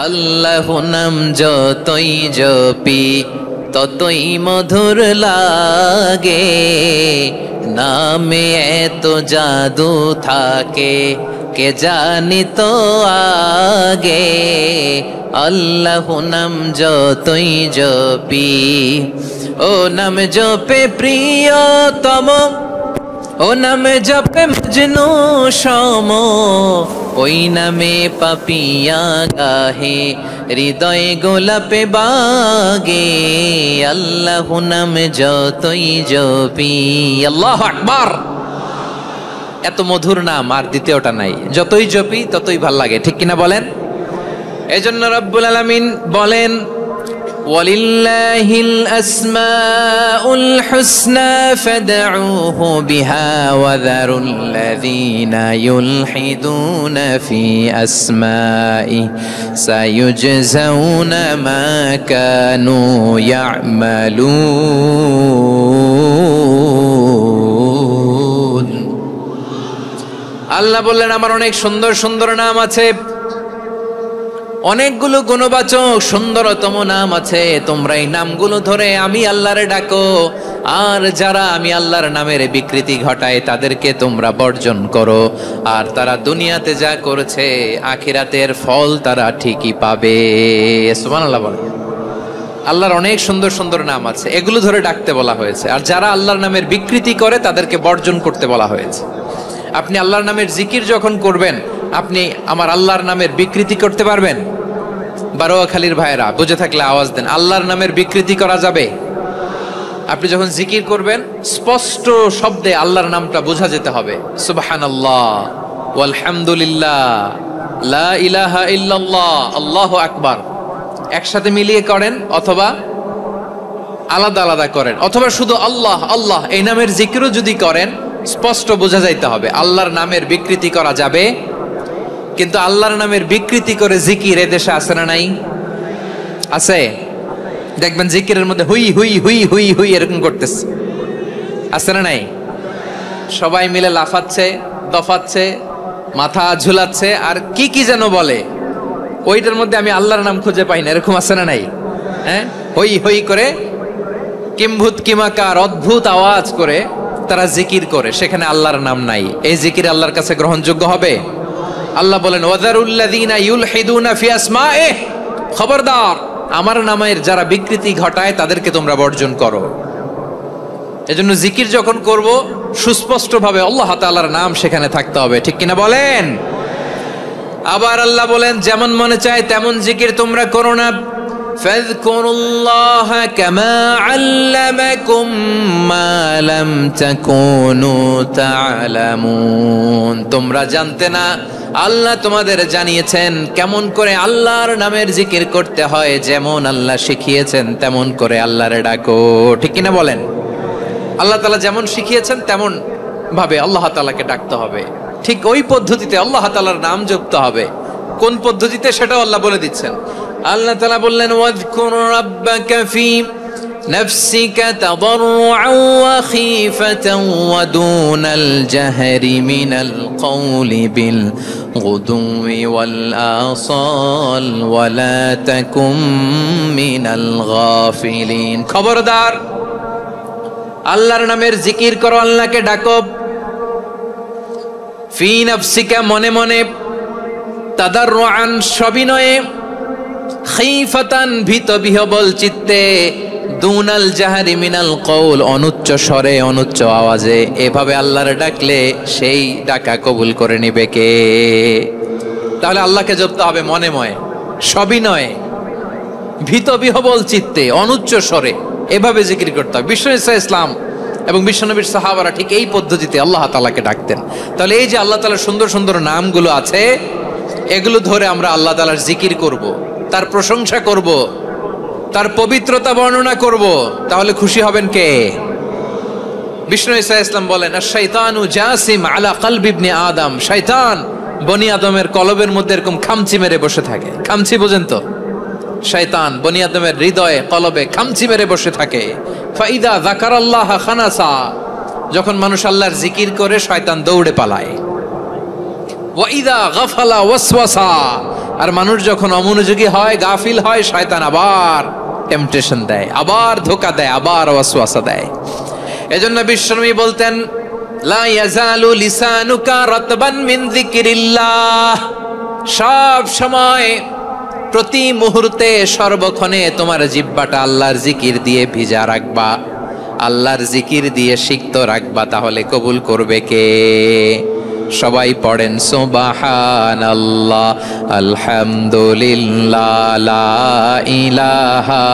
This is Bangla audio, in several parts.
আল্লাহু নাম যতই জপি ততই মধুর লাগে, নামে এত জাদু থাকে কে জানি তো আগে। আল্লাহু নাম যতই জপি, ও নাম জপে প্রিয়তম, ও নামে জপে মজনু সম, ওই নামে পাপিয়া গাহে হৃদয়ে গোলাপে বাগে। আল্লাহু নাম যতই জপি, আল্লাহু আকবার। এত মধুর নাম আর দ্বিতীয়টা নাই, যতই জপি ততই ভাল লাগে, ঠিক কিনা বলেন? এজন্য রব্বুল আলামিন বলেন, ওয়ালিল্লাহিল আসমাউল হুসনা ফাদউহু বিহা ওয়া যারুল্লাযীনা ইউলহিদুনা ফি আসমাইহি সায়ুজজাউনা মা কানু ইয়ামালুন। আল্লাহ বললেন, আমার অনেক সুন্দর সুন্দর নাম আছে, অনেকগুলো গুণবাচক সুন্দরতম নাম আছে, তোমরা এই নামগুলো ধরে আমি আল্লাহরে ডাকো। আর যারা আমি আল্লাহর নামের বিকৃতি ঘটায় তাদেরকে তোমরা বর্জন করো। আর তারা দুনিয়াতে যা করেছে আখিরাতের ফল তারা ঠিকই পাবে। সুবহানাল্লাহ বলেন। আল্লাহর অনেক সুন্দর সুন্দর নাম আছে, এগুলো ধরে ডাকতে বলা হয়েছে। আর যারা আল্লাহর নামের বিকৃতি করে তাদেরকে বর্জন করতে বলা হয়েছে। আপনি আল্লাহর নামের জিকির যখন করবেন, আপনি আমার আল্লাহর নামের বিকৃতি করতে পারবেন? বারোয়াখালীর ভাইয়েরা বুঝে থাকলে আওয়াজ দেন, আল্লাহর নামের বিকৃতি করা যাবে? আপনি যখন জিকির করবেন স্পষ্ট শব্দে আল্লাহর নামটা বোঝা যেতে হবে। সুবহানাল্লাহ, ওয়ালহামদুলিল্লাহ, লা ইলাহা ইল্লাল্লাহ, আল্লাহু আকবার। একসাথে মিলিয়ে করেন অথবা আলাদা আলাদা করেন, অথবা শুধু আল্লাহ আল্লাহ এই নামের জিকিরও যদি করেন স্পষ্ট বোঝা যাইতে হবে। আল্লাহর নামের বিকৃতি করা যাবে, কিন্তু আল্লাহর নামের বিকৃতি করে জিকির এদেশে আছে না নাই? আছে। দেখবেন জিকিরের মধ্যে হুই হুই হুই হুই হুই এরকম করতেছে, আছে না নাই? সবাই মিলে লাফাচ্ছে, দফাচ্ছে, মাথা ঝুলাচ্ছে, আর কি কি যেন বলে, ওইটার মধ্যে আমি আল্লাহর নাম খুঁজে পাই না, এরকম আছে না নাই? হ্যাঁ, হই হই করে কিম্ভূত কিমাকার অদ্ভুত আওয়াজ করে তারা জিকির করে, সেখানে আল্লাহর নাম নাই। এই জিকির আল্লাহর কাছে গ্রহণযোগ্য হবে? আল্লাহ বলেন, ওয়াযারুল্লাযীনা ইউলহিদুনা ফি আসমাইহি, খবরদার আমার নামের যারা বিকৃতি ঘটায় তাদেরকে তোমরা বর্জন করো। এজন্য জিকির যখন করব সুস্পষ্টভাবে আল্লাহ তাআলার নাম সেখানে থাকতে হবে, ঠিক কিনা বলেন? আবার আল্লাহ বলেন, যেমন মনে চায় তেমন জিকির তোমরা করো না। ফাযকুরুল্লাহা কামা আল্লামাকুম মা লাম তাকুনু তা'লামুন। তোমরা জানতে না, আল্লাহ তোমাদের জানিয়েছেন কেমন করে আল্লাহর নামের জিকির করতে হয়। যেমন আল্লাহ শিখিয়েছেন তেমন করে আল্লাহরে ডাকো, ঠিক কিনা বলেন? আল্লাহ তাআলা যেমন শিখিয়েছেন তেমন ভাবে আল্লাহ তাআলাকে ডাকতে হবে, ঠিক ওই পদ্ধতিতে আল্লাহ তাআলার নাম জপতে হবে। কোন পদ্ধতিতে সেটাও আল্লাহ বলে দিচ্ছেন। আল্লাহ তাআলা বললেন, ওয়াযকুর রাব্বাকা ফি নাফসিকা তাদাররুআন ওয়া খীফাতান ওয়া দুনাল জাহরি মিনাল কওলি বিল গুদুওয়ি ওয়াল আসাল ওয়া লা তাকুম মিনাল গাফিলিন। খবরদার আল্লাহর নামের জিকির করো, আল্লাহকে ডাকো। ফি নাফসিকা মনে মনে, তাদাররুআন সবিনয়ে, খীফাতান ভীত বিহবল চিত্তে, দুনাল জাহরি মিনাল কওল অনুচ্চ স্বরে অনুচ্চ আওয়াজে। এভাবে আল্লাহর ডাকলে সেই ডাকা কবুল করে নিবে কে? তাহলে আল্লাহকে জপতে হবে মনে মনে, সবিনয়ে, ভীত বিহবল চিত্তে, অনুচ্চ স্বরে, এভাবে জিকির করতে হবে। বিশ্ব ইসলাম এবং বিশ্বনবীর সাহাবারা ঠিক এই পদ্ধতিতে আল্লাহ তাআলাকে ডাকতেন। তাহলে এই যে আল্লাহ তাআলার সুন্দর সুন্দর নামগুলো আছে, এগুলো ধরে আমরা আল্লাহ তাআলার জিকির করব, তার প্রশংসা করব, তার পবিত্রতা বর্ণনা করব, তাহলে খুশি হবেন কে? বিষ্ণু ঈসা ইসলাম বলেন, আশ-শাইতানু জাসিম আলা কলবি ইবনে আদম। শয়তান বনি আদমের কলবের মধ্যে এরকম খামচি মেরে বসে থাকে। খামচি বোঝেন তো? শয়তান বনি আদমের হৃদয়ে কলবে খামচি মেরে বসে থাকে। ফাইদা যাকারাল্লাহ খানাসা, যখন মানুষ আল্লাহর জিকির করে শয়তান দৌড়ে পালায়। ওয়াইদা গাফালা ওয়াসওয়াসা, আর মানুষ যখন অমনোযোগী হয়, গাফিল হয়, শয়তান আবার টেম্পটেশন দেয়, আবার ধোঁকা দেয়, আবার ওয়াসওয়াসা দেয়। এজন্য বিশ্বনবী বলতেন, লা ইয়াজালু লিসানুকা রাতবান মিন যিকরিল্লাহ, সব সময় প্রতি মুহূর্তে সর্বক্ষণে তোমার জিহ্বাটা আল্লাহর জিকির দিয়ে ভিজা রাখবা, আল্লাহর জিকির দিয়ে সিক্ত রাখবা, তাহলে কবুল করবে কে? সবাই পড়েন সুবহানাল্লাহ, আলহামদুলিল্লাহ, লা ইলাহা,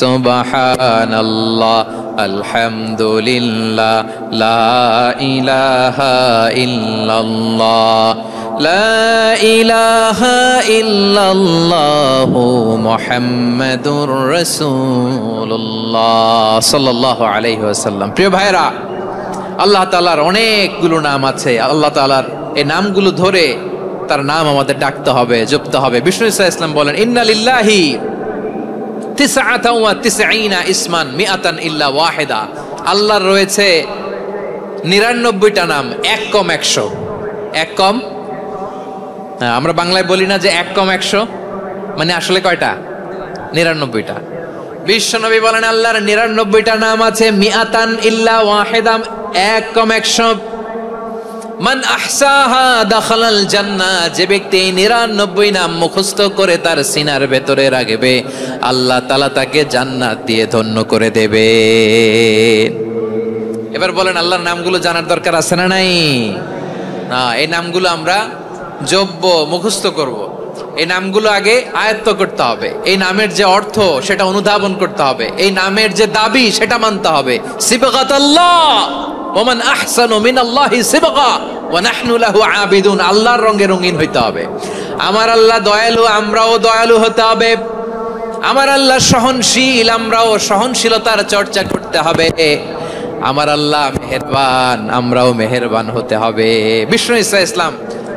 সুবহানাল্লাহ, আলহামদুলিল্লাহ, লা ইলাহা ইল্লাল্লাহ, লা ইলাহা ইল্লাল্লাহু মুহাম্মাদুর রাসূলুল্লাহ সাল্লাল্লাহু আলাইহি ওয়াসাল্লাম। প্রিয় ভাইরা, আল্লাহ তাআলার অনেকগুলো নাম আছে। আল্লাহ তাআলার এই নামগুলো ধরে তার নাম আমাদের ডাকতে হবে, জপতে হবে। বিষ্ণু ইসলাম বলেন, ইন্না লিল্লাহি 99 ইসমান মিআতান ইল্লা ওয়াহিদা। আল্লাহর রয়েছে 99টা নাম, এক কম 100। এক কম, আমরা বাংলায় বলি না যে এক কম 100, মানে আসলে কয়টা? 99টা। বিশ্বনবী বলেন, আল্লাহর 99টা নাম আছে, মিআতান ইল্লা ওয়াহিদা, এক কম 100। মান আহসাহা দাখালাল জান্নাহ, যে ব্যক্তি 99 নাম মুখস্থ করে তার সিনার ভেতরে রাখবে, আল্লাহ তাআলা তাকে জান্নাত দিয়ে ধন্য করে দেবে। এবার বলেন, আল্লাহর নামগুলো জানার দরকার আছে না নাই? না, এই নামগুলো আমরা জপব, মুখস্থ করব। এই নামগুলো আগে আয়ত্ত করতে হবে। এই নামের যে অর্থ সেটা অনুধাবন করতে হবে। এই নামের যে দাবি সেটা মানতে হবে। সিবগাতাল্লাহ, ওমান আহসানু মিনাল্লাহি সিবগা ওয়া নাহনু লাহু আবিদুন। আল্লাহর রঙে রঙিন হইতে হবে। আমার আল্লাহ দয়ালু, আমরাও দয়ালু হতে হবে। আমার আল্লাহ সহনশীল, আমরাও সহনশীলতার চর্চা করতে হবে। আমার আল্লাহ মেহেরবান, আমরাও মেহেরবান হতে হবে। বিষ্ণু ইসলাম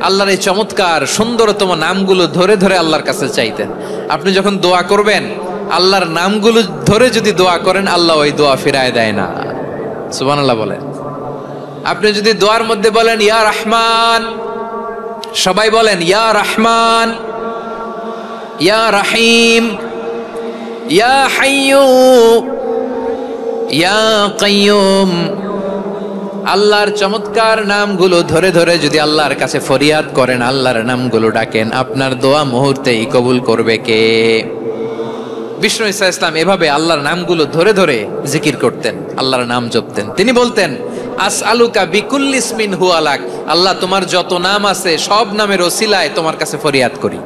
আল্লাহর এই চমৎকার সুন্দরতম নামগুলো ধরে ধরে আল্লাহর কাছে চাইতেন। আপনি যখন দোয়া করবেন, আল্লাহর নামগুলো ধরে যদি দোয়া করেন, আল্লাহ ওই দোয়া ফিরায় দেয় না। সুবহানাল্লাহ বলেন। আপনি যদি দোয়ার মধ্যে বলেন ইয়া রহমান, সবাই বলেন ইয়া রহমান, ইয়া রহিম, ইয়া হাইয়্যু, ইয়া কাইয়্যুম, আল্লাহর চমৎকার নামগুলো ধরে ধরে যদি আল্লাহর কাছে ফরিয়াদ করেন, আল্লাহর নামগুলো ডাকেন, আপনার দোয়া মুহূর্তেই কবুল করবে কে? বিষ্ণু ইসলাম এভাবে আল্লাহর নামগুলো ধরে ধরে জিকির করতেন, আল্লাহর নাম জপতেন। তিনি বলতেন, আসআলুকা বিকুল্লি ইসমিন হুয়া লাক, আল্লাহ তোমার যত নাম আছে সব নামের ওসিলায় তোমার কাছে ফরিয়াদ করি,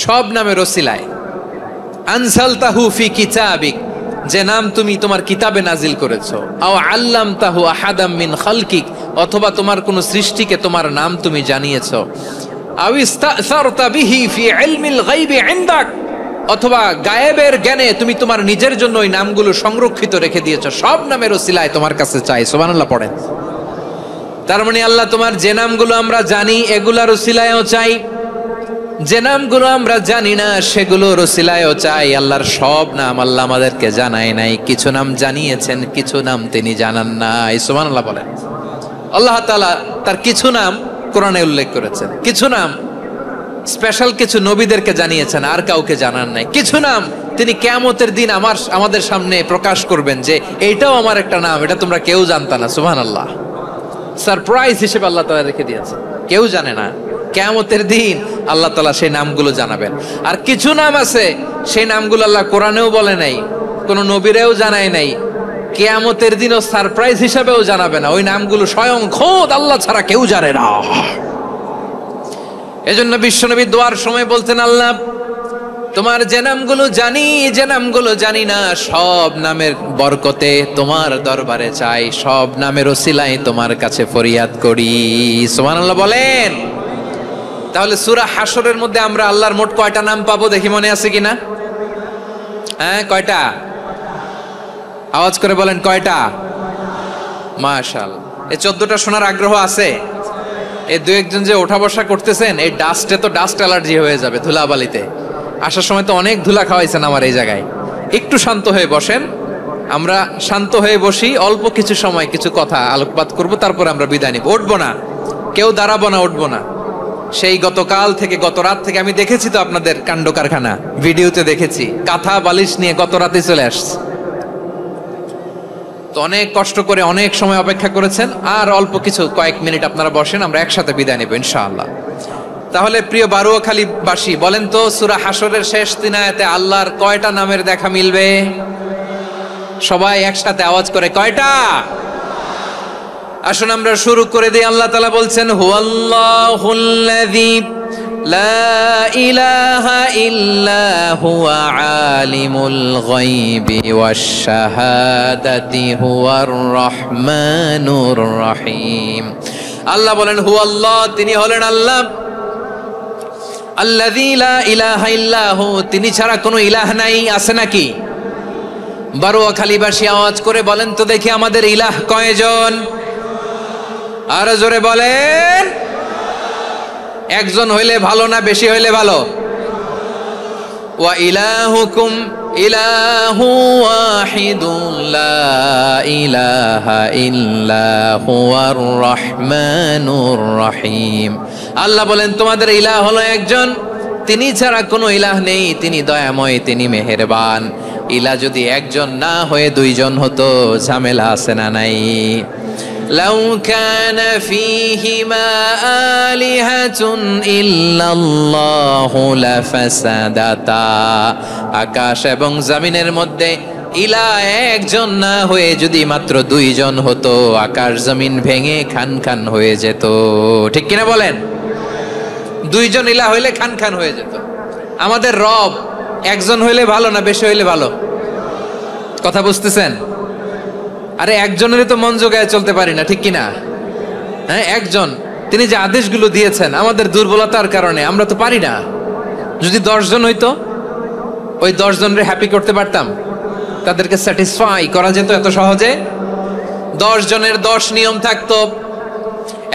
সব নামের ওসিলায়। আনসালতাহু ফি কিতাবিক, যে নাম তুমি তোমার কিতাবে নাজিল করেছো। আও আল্লামতাহু আহাদাম মিন খালকিক, অথবা তোমার কোন সৃষ্টিকে তোমার নাম তুমি জানিয়েছো। আও ইস্তাসারতা বিহি ফি ইলমিল গায়বি ইনদাক, অথবা গায়েবের জ্ঞানে তুমি তোমার নিজের জন্য ওই নামগুলো সংরক্ষিত রেখে দিয়েছো। সব নামের ওসিলায় তোমার কাছে চাই। সুবহানাল্লাহ পড়েন। তার মানে আল্লাহ তোমার যে নামগুলো আমরা জানি এগুলার ওসিলায়ও চাই, যে নামগুলো আমরা জানি না সেগুলোর ওসিলায়ও চাই। আল্লাহর সব নাম আল্লাহ আমাদেরকে জানায় নাই, কিছু নাম জানিয়েছেন, কিছু নাম তিনি জানান নাই। সুবহানাল্লাহ বলেন। আল্লাহ তাআলা তার কিছু নাম কোরআনে উল্লেখ করেছেন, কিছু নাম স্পেশাল কিছু নবীদেরকে জানিয়েছেন, আর কাউকে জানান নাই। কিছু নাম তিনি কিয়ামতের দিন আমাদের সামনে প্রকাশ করবেন যে এইটাও আমার একটা নাম, এটা তোমরা কেউ জানতা না। সুবহানাল্লাহ, সারপ্রাইজ হিসেবে আল্লাহ তাআলা রেখে দিয়েছেন, কেউ জানে না। কিয়ামতের দিন আল্লাহ তাআলা সেই নামগুলো জানাবেন। আর কিছু নাম আছে সেই নামগুলো আল্লাহ কোরআনেও বলে নাই, কোন নবীরেও জানায় নাই, কিয়ামতের দিনও সারপ্রাইজ হিসেবেও জানাবে না। ওই নামগুলো স্বয়ং খোদ আল্লাহ ছাড়া কেউ জানে না। এজন্য বিশ্বনবী দোয়ার সময় বলতেন, আল্লাহ তোমার যে নামগুলো জানি, যে নামগুলো জানি না, সব নামের বরকতে তোমার দরবারে চাই, সব নামের ওসিলায় তোমার কাছে ফরিয়াদ করি। সুবহানাল্লাহ বলেন। তাহলে সূরা হাশরের মধ্যে আমরা আল্লাহর মোট কয়টা নাম পাবো দেখি, মনে আছে কিনা? হ্যাঁ, কয়টা? আওয়াজ করে বলেন, কয়টা? মাশাআল্লাহ। এই 14টা শোনার আগ্রহ আছে? এই দু একজন যে ওঠা বসা করতেছেন, এই ডাস্টে তো ডাস্ট অ্যালার্জি হয়ে যাবে, ধুলাবালিতে আসার সময় তো অনেক ধুলা খাওয়াইছেন আমার এই জায়গায়। একটু শান্ত হয়ে বসেন, আমরা শান্ত হয়ে বসি, অল্প কিছু সময় কিছু কথা আলোকপাত করব, তারপর আমরা বিদায় নিব। উঠবো না, কেউ দাঁড়াবো না, উঠবো না। সেই গতকাল থেকে, গত রাত থেকে আমি দেখেছি তো আপনাদের কাণ্ড কারখানা, ভিডিওতে দেখেছি, কাঁথা বালিশ নিয়ে গত রাতে চলে আসছে। তো অনেক কষ্ট করে অনেক সময় অপেক্ষা করেছেন, আর অল্প কিছু কয়েক মিনিট আপনারা বসেন, আমরা একসাথে বিদায় নেব ইনশাআল্লাহ। তাহলে প্রিয় বারুয়াখালীবাসী, বলেন তো সূরা হাশরের শেষ 3 আয়াতে আল্লাহর কয়টা নামের দেখা মিলবে? সবাই একসাথে আওয়াজ করে, কয়টা? আসুন আমরা শুরু করে দিই। আল্লাহ তাআলা বলছেন, হুয়াল্লাহুল্লাযী লা ইলাহা ইল্লা হুয়া আলিমুল গায়বি ওয়াশ শাহাদাতি হুয়ার রহমানুর রহিম। আল্লাহ বলেন হুয়াল্লাহ, তিনি হলেন আল্লাহ, আল্লাযী লা ইলাহা ইল্লা হু, তিনি ছাড়া কোনো ইলাহ নাই। আছে নাকি? বারুয়াখালীবাসী আওয়াজ করে বলেন তো দেখি, আমাদের ইলাহ কয়জন? আর জোরে বলেন। একজন হইলে ভালো না বেশি হইলে ভালো? ওয়া ইলাহুকুম ইলাহু ওয়াহিদুন লা ইলাহা ইল্লা হুয়ার রহমানুর রহিম। আল্লাহ বলেন তোমাদের ইলাহ হলো একজন, তিনি ছাড়া কোনো ইলাহ নেই, তিনি দয়াময়, তিনি মেহেরবান। ইলাহ যদি একজন না হয়ে দুইজন হতো, ঝামেলা আছে না নাই? লাউ কানা ফীহিমা আলিহাতুন ইল্লাল্লাহু লাফাসাদাতা, আকাশ এবং জমিনের মধ্যে ইলাহ একজন না হয়ে যদি মাত্র দুইজন হতো, আকাশ জমিন ভেঙে খান খান হয়ে যেত। ঠিক কিনা বলেন? দুইজন ইলাহ হইলে খান খান হয়ে যেত। আমাদের রব একজন হইলে ভালো না বেশি হইলে ভালো? কথা বুঝতেছেন? আরে একজনেরই তো মন জোগায় চলতে পারি না, ঠিক কিনা? হ্যাঁ, একজন, তিনি যে আদেশগুলো দিয়েছেন আমাদের দুর্বলতার কারণে আমরা তো পারি না। যদি 10 জন হইতো, ওই 10 জনের হ্যাপি করতে পারতাম, তাদেরকে স্যাটিসফাই করা যেত এত সহজে। 10 জনের 10 নিয়ম থাকতো।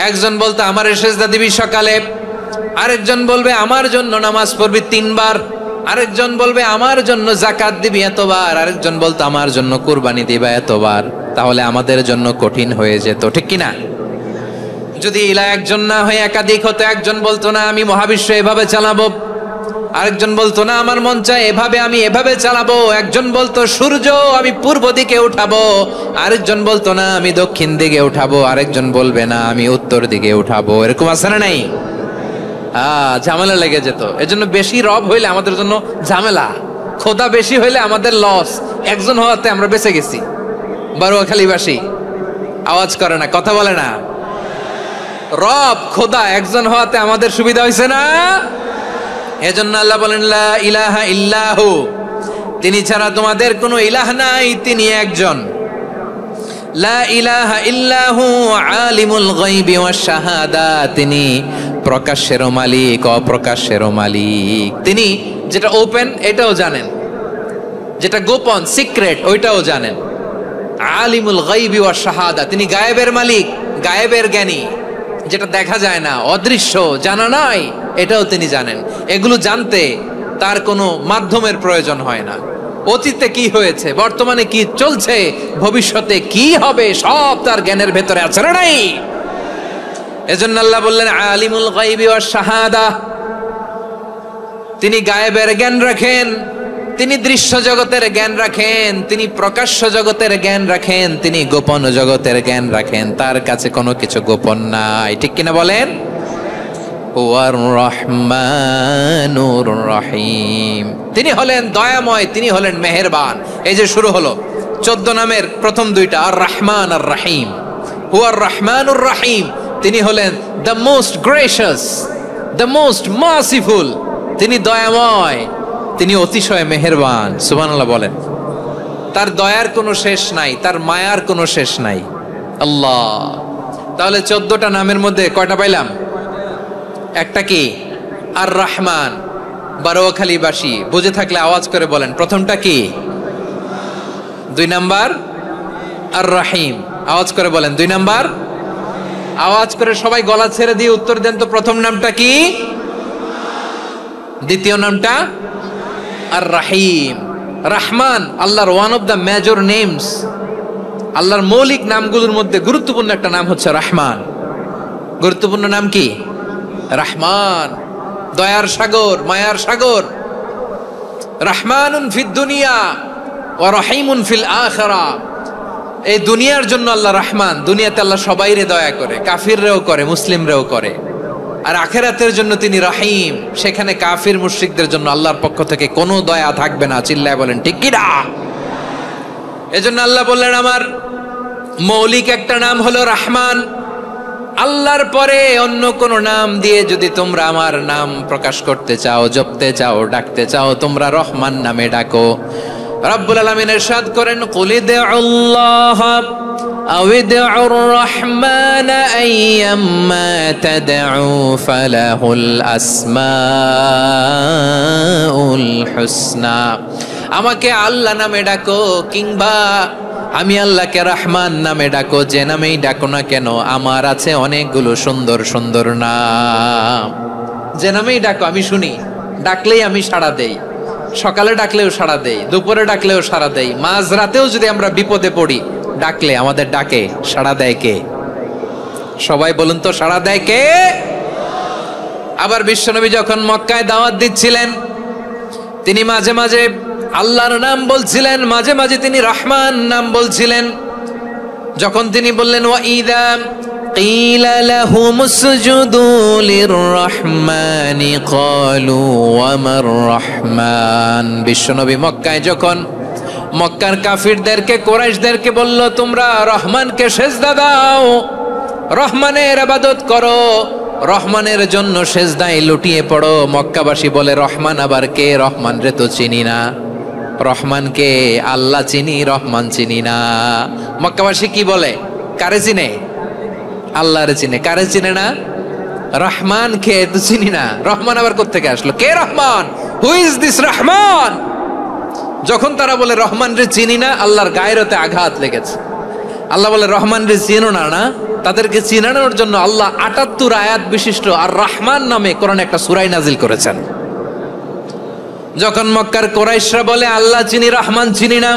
একজন বলতো আমার সেজদা দিবি সকালে, আরেকজন বলবে আমার জন্য নামাজ পড়বি 3 বার, আরেকজন বলবে আমার জন্য যাকাত দিবি এতবার, আরেকজন বলতো আমার জন্য কুরবানি দিবা এতবার। তাহলে আমাদের জন্য কঠিন হয়ে যেত, ঠিক কিনা? যদি ইলাহ একজন না হয়ে একাধিক হতো, একজন বলতো না আমি মহাবিশ্ব এভাবে চালাবো, আরেকজন বলতো না আমার মন চায় এভাবে, আমি এভাবে চালাবো, একজন বলতো সূর্য আমি পূর্ব দিকে উঠাবো, আরেকজন বলতো না আমি দক্ষিণ দিকে উঠাবো, আরেকজন বলবে না আমি উত্তর দিকে উঠাবো। এরকম আছে না নাই? ঝামেলা লেগে যেত। এজন্য বেশি রব হইলে আমাদের জন্য ঝামেলা, খোদা বেশি হইলে আমাদের লস। একজন হওয়াতে আমরা বেঁচে গেছি। বারুয়াখালীবাসী আওয়াজ করে না, কথা বলে না। রব খোদা একজন হওয়াতে আমাদের সুবিধা হয়েছে না? এজন্য আল্লাহ বলেন লা ইলাহা ইল্লাহু, তিনি ছাড়া তোমাদের কোনো ইলাহ নাই, তিনি একজন। লা ইলাহা ইল্লাহু আলিমুল গায়বি ওয়াশ শাহাদা, তিনি প্রকাশেরও মালিক অপ্রকাশেরও মালিক। তিনি যেটা ওপেন এটাও জানেন, যেটা গোপন সিক্রেট ওইটাও জানেন। আলিমুল গায়বি ওয়াশ শাহাদা, তিনি গায়েবের মালিক, গায়েবের জ্ঞানী, যেটা দেখা যায় না, অদৃশ্য, জানা নাই, এটাও তিনি জানেন। এগুলো জানতে তার কোনো মাধ্যমের প্রয়োজন হয় না। অতীতে কি হয়েছে, বর্তমানে কি চলছে, ভবিষ্যতে কি হবে, সব তার জ্ঞানের ভেতরে আছে না নাই? এজন্য আল্লাহ বললেন আলিমুল গায়বি ওয়াশ শাহাদা, তিনি গায়েবের জ্ঞান রাখেন, তিনি দৃশ্য জগতের জ্ঞান রাখেন, তিনি প্রকাশ্য জগতের জ্ঞান রাখেন, তিনি গোপন জগতের জ্ঞান রাখেন। তার কাছে কোনো কিছু গোপন নাই, ঠিক কিনা বলেন? ওয়ার রহমানুর রহিম, তিনি হলেন দয়াময়, তিনি হলেন মেহেরবান। এই যে শুরু হলো 14 নামের প্রথম 2টা, আর রহমান আর রহিম। ওয়ার রহমানুর রহিম, তিনি হলেন the most gracious, the most merciful, তিনি দয়াময়, তিনি অতিশয় মেহেরবান। সুবহানাল্লাহ বলেন। তার দয়ার কোনো শেষ নাই, তার মায়ার কোনো শেষ নাই। আল্লাহ, তাহলে 14টা নামের মধ্যে কয়টা পাইলাম? একটা কি? আর রহমান। বারুয়াখালীবাসী বুঝে থাকলে আওয়াজ করে বলেন, প্রথমটা কি? 2 নাম্বার আর রহিম। আওয়াজ করে বলেন 2 নাম্বার। আওয়াজ করে সবাই গলা ছেড়ে দিয়ে উত্তর দেন তো, প্রথম নামটা কি? দ্বিতীয় নামটা? আর রহিম। রহমান আল্লাহর one of the major names, আল্লাহর মৌলিক নামগুলোর মধ্যে গুরুত্বপূর্ণ একটা নাম হচ্ছে রহমান। গুরুত্বপূর্ণ নাম কি? রহমান, দয়ার সাগর, মায়ার সাগর। রহমানুন ফিদ দুনিয়া ওয়া রহিমুন ফিল আখিরা। এই দুনিয়ার জন্য আল্লাহ রহমান, দুনিয়াতে আল্লাহ সবাইরে দয়া করে, কাফিররেও করে, মুসলিমরেও করে। আর আখিরাতের জন্য তিনি রহিম, সেখানে কাফির মুশরিকদের জন্য আল্লাহর পক্ষ থেকে কোনো দয়া থাকবে না। চিল্লায় বলেন ঠিক কি না? এজন্য আল্লাহ বললেন আমার মৌলিক একটা নাম হলো রহমান। আল্লাহর পরে অন্য কোন নাম দিয়ে যদি তোমরা আমার নাম প্রকাশ করতে চাও, জপতে চাও, ডাকতে চাও, তোমরা রহমান নামে ডাকো। রব্বুল আলামিন ইরশাদ করেন কুলিদুল্লাহ আও ইদউর রহমান আইয়াম্মা তাদউ ফালাহুল আসমাউল হুসনা। আমাকে আল্লাহ নামে ডাকো কিংবা আমি আল্লাহকে রহমান নামে ডাকো, যে নামেই ডাকো না কেন আমার আছে অনেকগুলো সুন্দর সুন্দর নাম। যে নামেই ডাকো আমি শুনি, ডাকলেই আমি সাড়া দেই। সকালে ডাকলেও সাড়া দেই, দুপুরে ডাকলেও সাড়া দেই, মাঝরাতেও যদি আমরা বিপদে পড়ি ডাকলে আমাদের ডাকে সাড়া দেয় কে? সবাই বলুন তো, সাড়া দেয় কে? আবার বিশ্বনবী যখন মক্কায় দাওয়াত দিচ্ছিলেন তিনি মাঝে মাঝে আল্লাহর নাম বলছিলেন, মাঝে মাঝে তিনি রহমান নাম বলছিলেন। যখন তিনি বললেন ওয়াইদা কিলা লাহুম উসজুদু লিররহমানি ক্বালু ওয়ামার রহমান। বিশ্বনবী মক্কায় যখন মক্কার কাফিরদেরকে, কুরাইশদেরকে বলল তোমরা রহমানকে সেজদা দাও, রহমানের ইবাদত করো, রহমানের জন্য সেজদায় লুটিয়ে পড়ো। মক্কাবাসী বলে রহমান আবার কে? রহমান রে তো চিনি না। রহমানকে আল্লাহ চিনি, রহমান চিনি না। মক্কাবাসী কি বলে? কারে চিনে? আল্লাহরে চিনে। কারে চিনে না? রহমান কে তো চিনি না। রহমান আবার কোত্থেকে আসলো? কে Rahman? Who is this Rahman? যখন তারা বলে রহমান রে চিনি না, আল্লাহর গায়রতে আঘাত লেগেছে। আল্লাহ বলে রহমান রে চিনো না? না, তাদেরকে চিনানোর জন্য আল্লাহ ৭৮ আয়াত বিশিষ্ট আর রহমান নামে কোরআনে একটা সূরা নাজিল করেছেন। যখন মক্কার কুরাইশরা বলে আল্লাহ চিনি, রহমান চিনি না,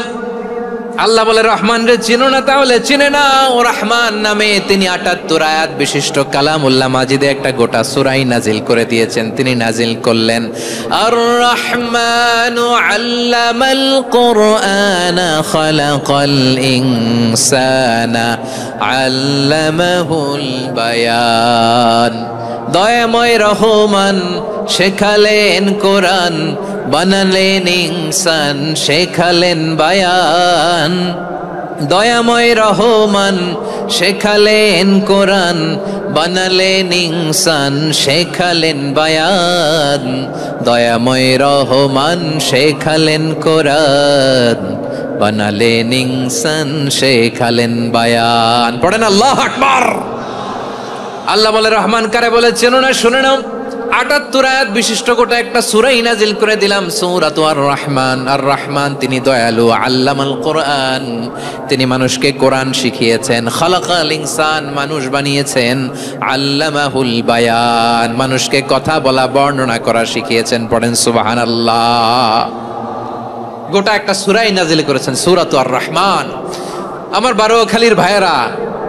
আল্লাহ বলে রহমান রে চিনো না, তাহলে চিনে না ও রহমান নামে তিনি ৭৮ আয়াত বিশিষ্ট কালামুল্লাহ মাজিদে একটা গোটা সূরাই নাজিল করে দিয়েছেন। তিনি নাজিল করলেন আর রহমানু আল্লামাল কুরআনা খালাকাল ইনসানা আল্লামাহুল বায়ান। দয়াময় রহমান শেখালেন কোরআন, বানালেন ইনসান, শেখালেন বায়ান। দয়াময় রহমান শেখালেন কোরআন, বানালেন ইনসান, শেখালেন বায়ান। দয়াময় রহমান শেখালেন কোরআন, বানালেন ইনসান, শেখালেন বায়ান। পড়েন আল্লাহু আকবার। আল্লাহ বলে রহমান কারে বলে চেনো না? শুনে নাও, ৭৮ আয়াত বিশিষ্ট গোটা একটা সূরাই নাজিল করে দিলাম, সূরাতু আর রহমান। আর রহমান তিনি দয়ালু, আল্লামাল কোরআন, তিনি মানুষকে কোরআন শিখিয়েছেন। খালাকাল ইনসান, মানুষ বানিয়েছেন। আল্লামাহুল বায়ান, মানুষকে কথা বলা, বর্ণনা করা শিখিয়েছেন। পড়েন সুবহানাল্লাহ। গোটা একটা সূরাই নাজিল করেছেন, সূরাতু আর রহমান। আমার বারোয়াখালীর ভাইয়েরা,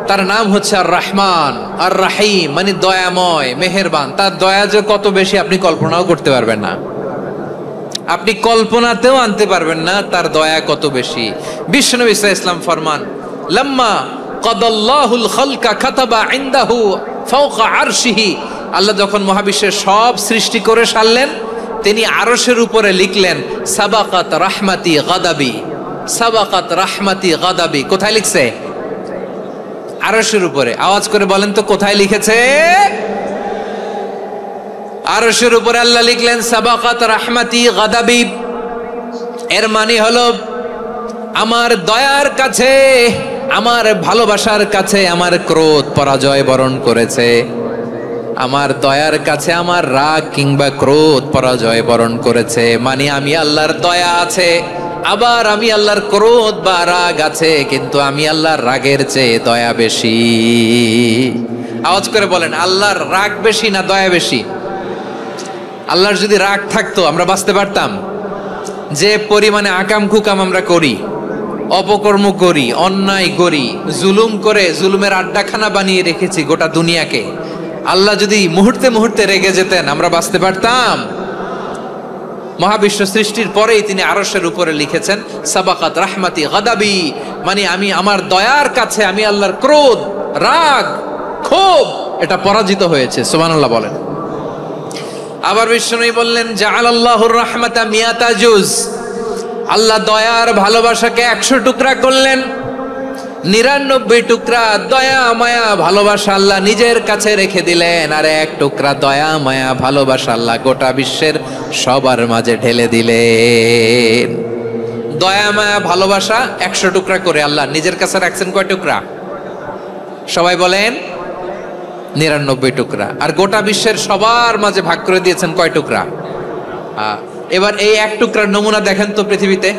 তার নাম হচ্ছে আর রহমান, আর রাহিম মানে দয়াময়, মেহেরবান। তার দয়া যে কত বেশি আপনি কল্পনাও করতে পারবেন না, আপনি কল্পনাতেও আনতে পারবেন না তার দয়া কত বেশি। বিশ্বনবী সাল্লাল্লাহু আলাইহি ওয়াসাল্লাম ফরমান লাম্মা কাদাল্লাহুল খালকা কাতাবা ইনদাহু ফাওকা আরশিহি। আল্লাহ যখন মহাবিশ্বের সব সৃষ্টি করে সারলেন, তিনি আরশের উপরে লিখলেন সাবাকাত রাহমাতি গাদাবি, সাবাকাত রাহমাতি গাদাবি। কোথায় লিখছে? আরশের উপরে। আওয়াজ করে বলেন তো কোথায় লিখেছে? আরশের উপরে আল্লাহ লিখলেন সাবাকাত রাহমাতি গাদাবি। এর মানে হলো আমার দয়ার কাছে, আমার ভালোবাসার কাছে আমার ক্রোধ পরাজয় বরণ করেছে। আমার দয়ার কাছে আমার রাগ কিংবা ক্রোধ পরাজয় বরণ করেছে। মানে আমি আল্লাহর দয়া আছে, আবার আমি আল্লাহর ক্রোধ বা রাগ আছে, কিন্তু আমি আল্লাহর রাগের চেয়ে দয়া বেশি। আওয়াজ করে বলেন আল্লাহর রাগ বেশি না দয়া বেশি? আল্লাহর যদি রাগ থাকতো আমরা বাঁচতে পারতাম? যে পরিমাণে আকাম কুকাম আমরা করি, অপকর্ম করি, অন্যায় করি, জুলুম করে জুলুমের আড্ডাখানা বানিয়ে রেখেছি গোটা দুনিয়াকে, আল্লাহ যদি মুহূর্তে মুহূর্তে রেগে যেতেন আমরা বাঁচতে পারতাম? মহাবিশ্ব সৃষ্টির পরেই তিনি আরশের উপরে লিখেছেন সাবাকাত রাহমাতি গাদাবি, মানে আমি আমার দয়ার কাছে আমি আল্লাহর ক্রোধ, রাগ, ক্ষোভ এটা পরাজিত হয়েছে। সুবহানাল্লাহ বলেন। আবার বিষ্ণু বললেন জাআলাল্লাহুর রাহমাতা মিয়াতা জুজ, আল্লাহ দয়ার ভালোবাসাকে 100 টুকরা করলেন। 99 টুকরা দয়া মায়া ভালোবাসা আল্লাহ নিজের কাছে রেখে দিলেন, আর 1 টুকরা দয়া মায়া ভালোবাসা আল্লাহ গোটা বিশ্বের সবার মাঝে ঢেলে দিলেন। দয়া মায়া ভালোবাসা 100 টুকরা করে আল্লাহ নিজের কাছে রাখছেন কয় টুকরা? সবাই বলেন 99 টুকরা। আর গোটা বিশ্বের সবার মাঝে ভাগ করে দিয়েছেন কয় টুকরা? এবার এই 1 টুকরার নমুনা দেখেন তো পৃথিবীতে।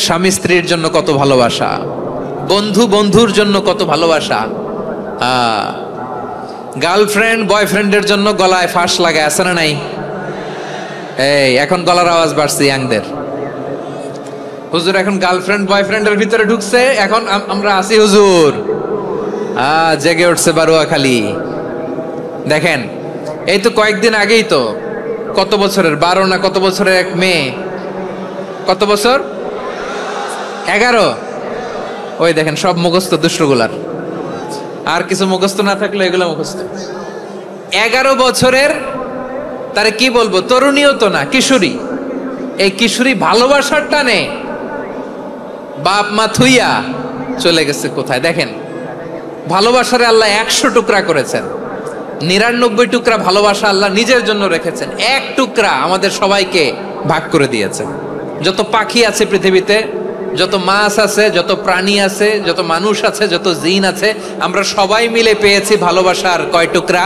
স্বামী স্ত্রীর জন্য কত ভালোবাসা, বন্ধু বন্ধুর জন্য কত ভালোবাসা, গার্লফ্রেন্ড বয়ফ্রেন্ডের জন্য গলায় ফাঁস লাগায় আছে না নাই? এই এখন গলার আওয়াজ বাড়ছে ইয়াংদের। হুজুর এখন গার্লফ্রেন্ড বয়ফ্রেন্ডের ভিতরে ঢুকছে, এখন আমরা আছি হুজুর। জেগে উঠছে বারুয়াখালী। দেখেন এই তো কয়েকদিন আগেই তো, কত বছরের 12 না কত বছরের এক মেয়ে, কত বছর 11, ওই দেখেন সব মুখস্থ দুষ্টগুলার, আর কিছু মুখস্থ না থাকলে এগুলো মুখস্থ। 11 বছরের, তারে কি বলবো, তরুণীও তো না, কিশোরী। এই কিশোরী ভালোবাসার টানে বাপ মা থুইয়া চলে গেছে কোথায়? দেখেন ভালোবাসারে আল্লাহ 100 টুকরা করেছেন, 99 টুকরা ভালোবাসা আল্লাহ নিজের জন্য রেখেছেন, 1 টুকরা আমাদের সবাইকে ভাগ করে দিয়েছেন। যত পাখি আছে পৃথিবীতে, যত মাছ আছে, যত প্রাণী আছে, যত মানুষ আছে, যত জিন আছে, আমরা সবাই মিলে পেয়েছি ভালোবাসার কয় টুকরা?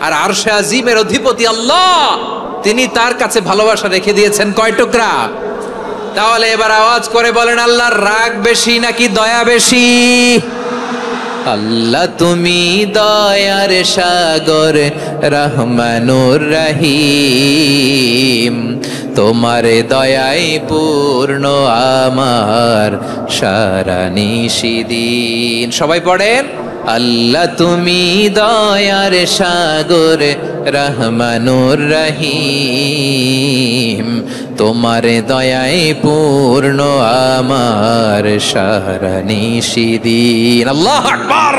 আর আরশে আজিমের অধিপতি আল্লাহ, তিনি তার কাছে ভালোবাসা রেখে দিয়েছেন কয় টুকরা? তাহলে এবার আওয়াজ করে বলেন আল্লাহর রাগ বেশি নাকি দয়া বেশি? আল্লাহ তুমি দয়ার সাগর রহমানুর রহিম, তোমার দয়ায় পূর্ণ আমার সারা নিশিদিন। সবাই পড়েন আল্লাহ তুমি দয়ার সাগর রহমানুর রহিম, তোমার দয়ায় পূর্ণ আমার সারা নিশিদিন। আল্লাহু আকবার।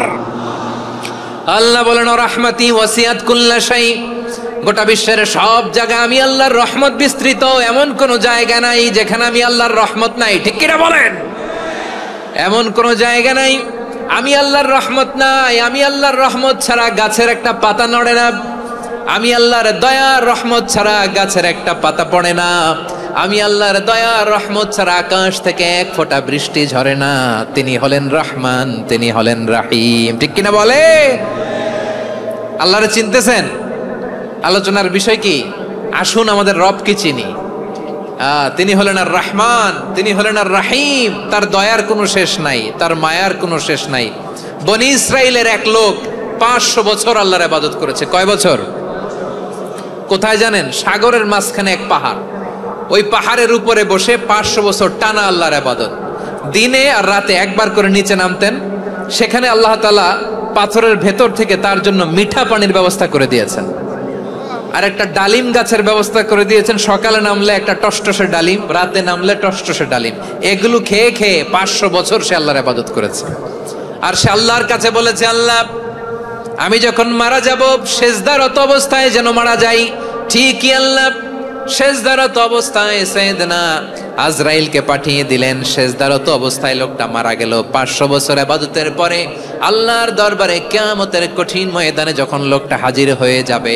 আল্লাহ বলেন রাহমাতি ওয়াসিআত কুল্লা শাই, গোটা বিশ্বের সব জায়গা আমি আল্লাহর রহমত বিস্তৃত, এমন কোন জায়গা নাই যেখানে আমি আল্লাহর রহমত নাই। ঠিক কিনা বলেন? এমন কোন জায়গা নাই আমি আল্লাহর রহমত নাই। আমি আল্লাহর রহমত ছাড়া গাছের একটা পাতা নড়ে না, আমি আল্লাহর দয়ার রহমত ছাড়া গাছের একটা পাতা পড়ে না, আমি আল্লাহর দয়ার রহমত ছাড়া আকাশ থেকে 1 ফোঁটা বৃষ্টি ঝরে না। তিনি হলেন রহমান, তিনি হলেন রাহিম। ঠিক কিনা বলে? আল্লাহরে চিনতেছেন? আলোচনার বিষয় কি? আসুন আমাদের রবকে চিনি। তিনি হলেন আর রহমান, তিনি হলেন আর রাহিম। তার দয়ার কোনো শেষ নাই, তার মায়ার কোনো শেষ নাই। বনি ইসরাইলের এক লোক 500 বছর আল্লাহর ইবাদত করেছে। কয় বছর? কোথায় জানেন? সাগরের মাঝখানে এক পাহাড়, ওই পাহাড়ের উপরে বসে 500 বছর টানা আল্লাহর ইবাদত। দিনে আর রাতে একবার করে নিচে নামতেন। সেখানে আল্লাহ তাআলা পাথরের ভেতর থেকে তার জন্য মিঠা পানির ব্যবস্থা করে দিয়েছেন, আর একটা ডালিম গাছের ব্যবস্থা করে দিয়েছেন। সকালে নামলে একটা টসটসে ডালিম, রাতে নামলে টসটসে ডালিম। এগুলো খেয়ে খেয়ে 500 বছর সে আল্লাহর ইবাদত করেছে। আর সে আল্লাহর কাছে বলেছে, আল্লাহ আমি যখন মারা যাব সেজদারত অবস্থায় যেন মারা যাই। ঠিকই আল্লাহ সেজদারত অবস্থায় সাইয়েদনা আজরাইলকে পাঠিয়ে দিলেন। সেজদারত অবস্থায় লোকটা মারা গেল। 500 বছর ইবাদতের পরে আল্লাহর দরবারে কিয়ামতের কঠিন ময়দানে যখন লোকটা হাজির হয়ে যাবে,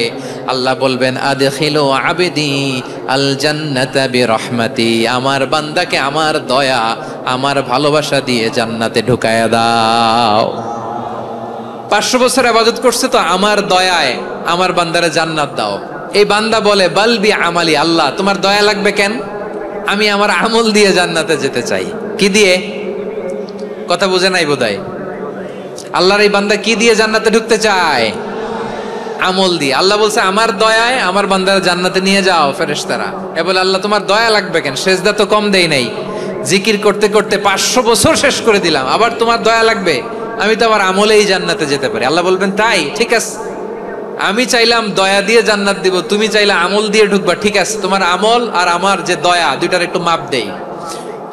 আল্লাহ বলবেন আদখিলু আবদি আল জান্নাতা বিরহমাতি, আমার বান্দাকে আমার দয়া আমার ভালোবাসা দিয়ে জান্নাতে ঢুকায়া দাও। 500 বছর ইবাদত করছে তো আমার দয়ায় আমার বান্দারে জান্নাত দাও। এই বান্দা বলে বালবি আমালি, আল্লাহ তোমার দয়া লাগবে কেন? আমি আমার আমল দিয়ে জান্নাতে যেতে চাই। কি দিয়ে? কথা বুঝে নাই বোধহয়। আল্লাহর এই বান্দা কি দিয়ে জান্নাতে ঢুকতে চায়? আমল দিয়ে। আল্লাহ বলছে আমার দয়ায় আমার বান্দারা জান্নাতে নিয়ে যাও ফেরেশতারা। এ বলে আল্লাহ তোমার দয়া লাগবে কেন? সেজদা তো কম দেই নাই, জিকির করতে করতে 500 বছর শেষ করে দিলাম, আবার তোমার দয়া লাগবে? আমি তো আবার আমলেই জান্নাতে যেতে পারি। আল্লাহ বলবেন তাই, ঠিক আছে, আমি চাইলাম দয়া দিয়ে জান্নাত দিব, তুমি চাইলে আমল দিয়ে ঢুকবা, ঠিক আছে, তোমার আমল আর আমার যে দয়া দুইটার একটু মাপ দেই।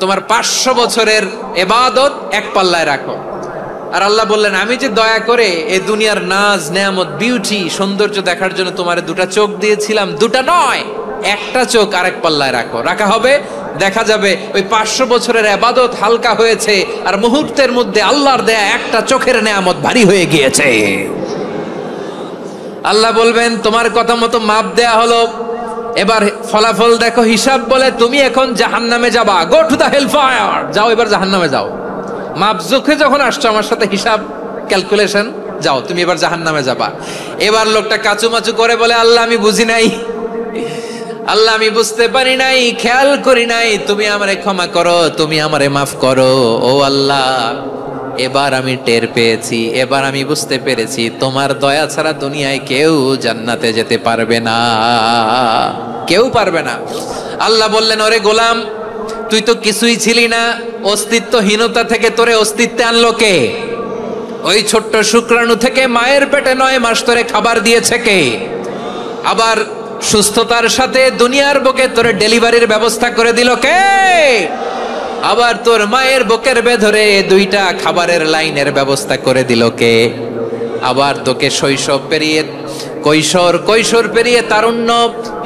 তোমার 500 বছরের ইবাদত এক পাল্লায় রাখো। আর আল্লাহ বললেন আমি যে দয়া করে এই দুনিয়ার নাজ নেয়ামত বিউটি সৌন্দর্য দেখার জন্য তোমার দুটা চোখ দিয়েছিলাম, দুটা নয় একটা চোখ আরেক পাল্লায় রাখো। রাখা হবে, দেখা যাবে ওই 500 বছরের ইবাদত হালকা হয়েছে আর মুহূর্তের মধ্যে আল্লাহর দেয়া একটা চোখের নেয়ামত ভারী হয়ে গিয়েছে। আল্লাহ বলবেন তোমার কথা মতো মাপ দেয়া হলো, এবার ফলাফল দেখো, হিসাব বলে তুমি এখন জাহান্নামে যাবা, go to the hell fire, যাও এবার জাহান্নামে যাও। মাপ জোখে যখন আসছো আমার সাথে হিসাব ক্যালকুলেশন, যাও তুমি এবার জাহান্নামে যাবা। এবার লোকটা কাচুমাচু করে বলে আল্লাহ আমি বুঝি নাই, আল্লাহ আমি বুঝতে পারি নাই, খেয়াল করি নাই, তুমি আমারে ক্ষমা করো, তুমি আমারে মাফ করো। ও আল্লাহ এবার আমি টের পেয়েছি, এবার আমি বুঝতে পেরেছি তোমার দয়া ছাড়া দুনিয়ায় কেউ জান্নাতে যেতে পারবে না, কেউ পারবে না। আল্লাহ বললেন ওরে গোলাম তুই তো কিছুই ছিলি না, অস্তিত্বহীনতা থেকে তোরে অস্তিত্বে আনলো কে? ওই ছোট্ট শুক্রাণু থেকে মায়ের পেটে 9 মাস ধরে খাবার দিয়েছে কে? আবার সুস্থতার সাথে দুনিয়ার বুকে তোরে ডেলিভারির ব্যবস্থা করে দিল কে? আবার তোর মায়ের বুকের ভেতরে 2টা খাবারের লাইনের ব্যবস্থা করে দিল কে? আবার তোকে শৈশব পেরিয়ে কৈশোর, কৈশোর পেরিয়ে তারুণ্য,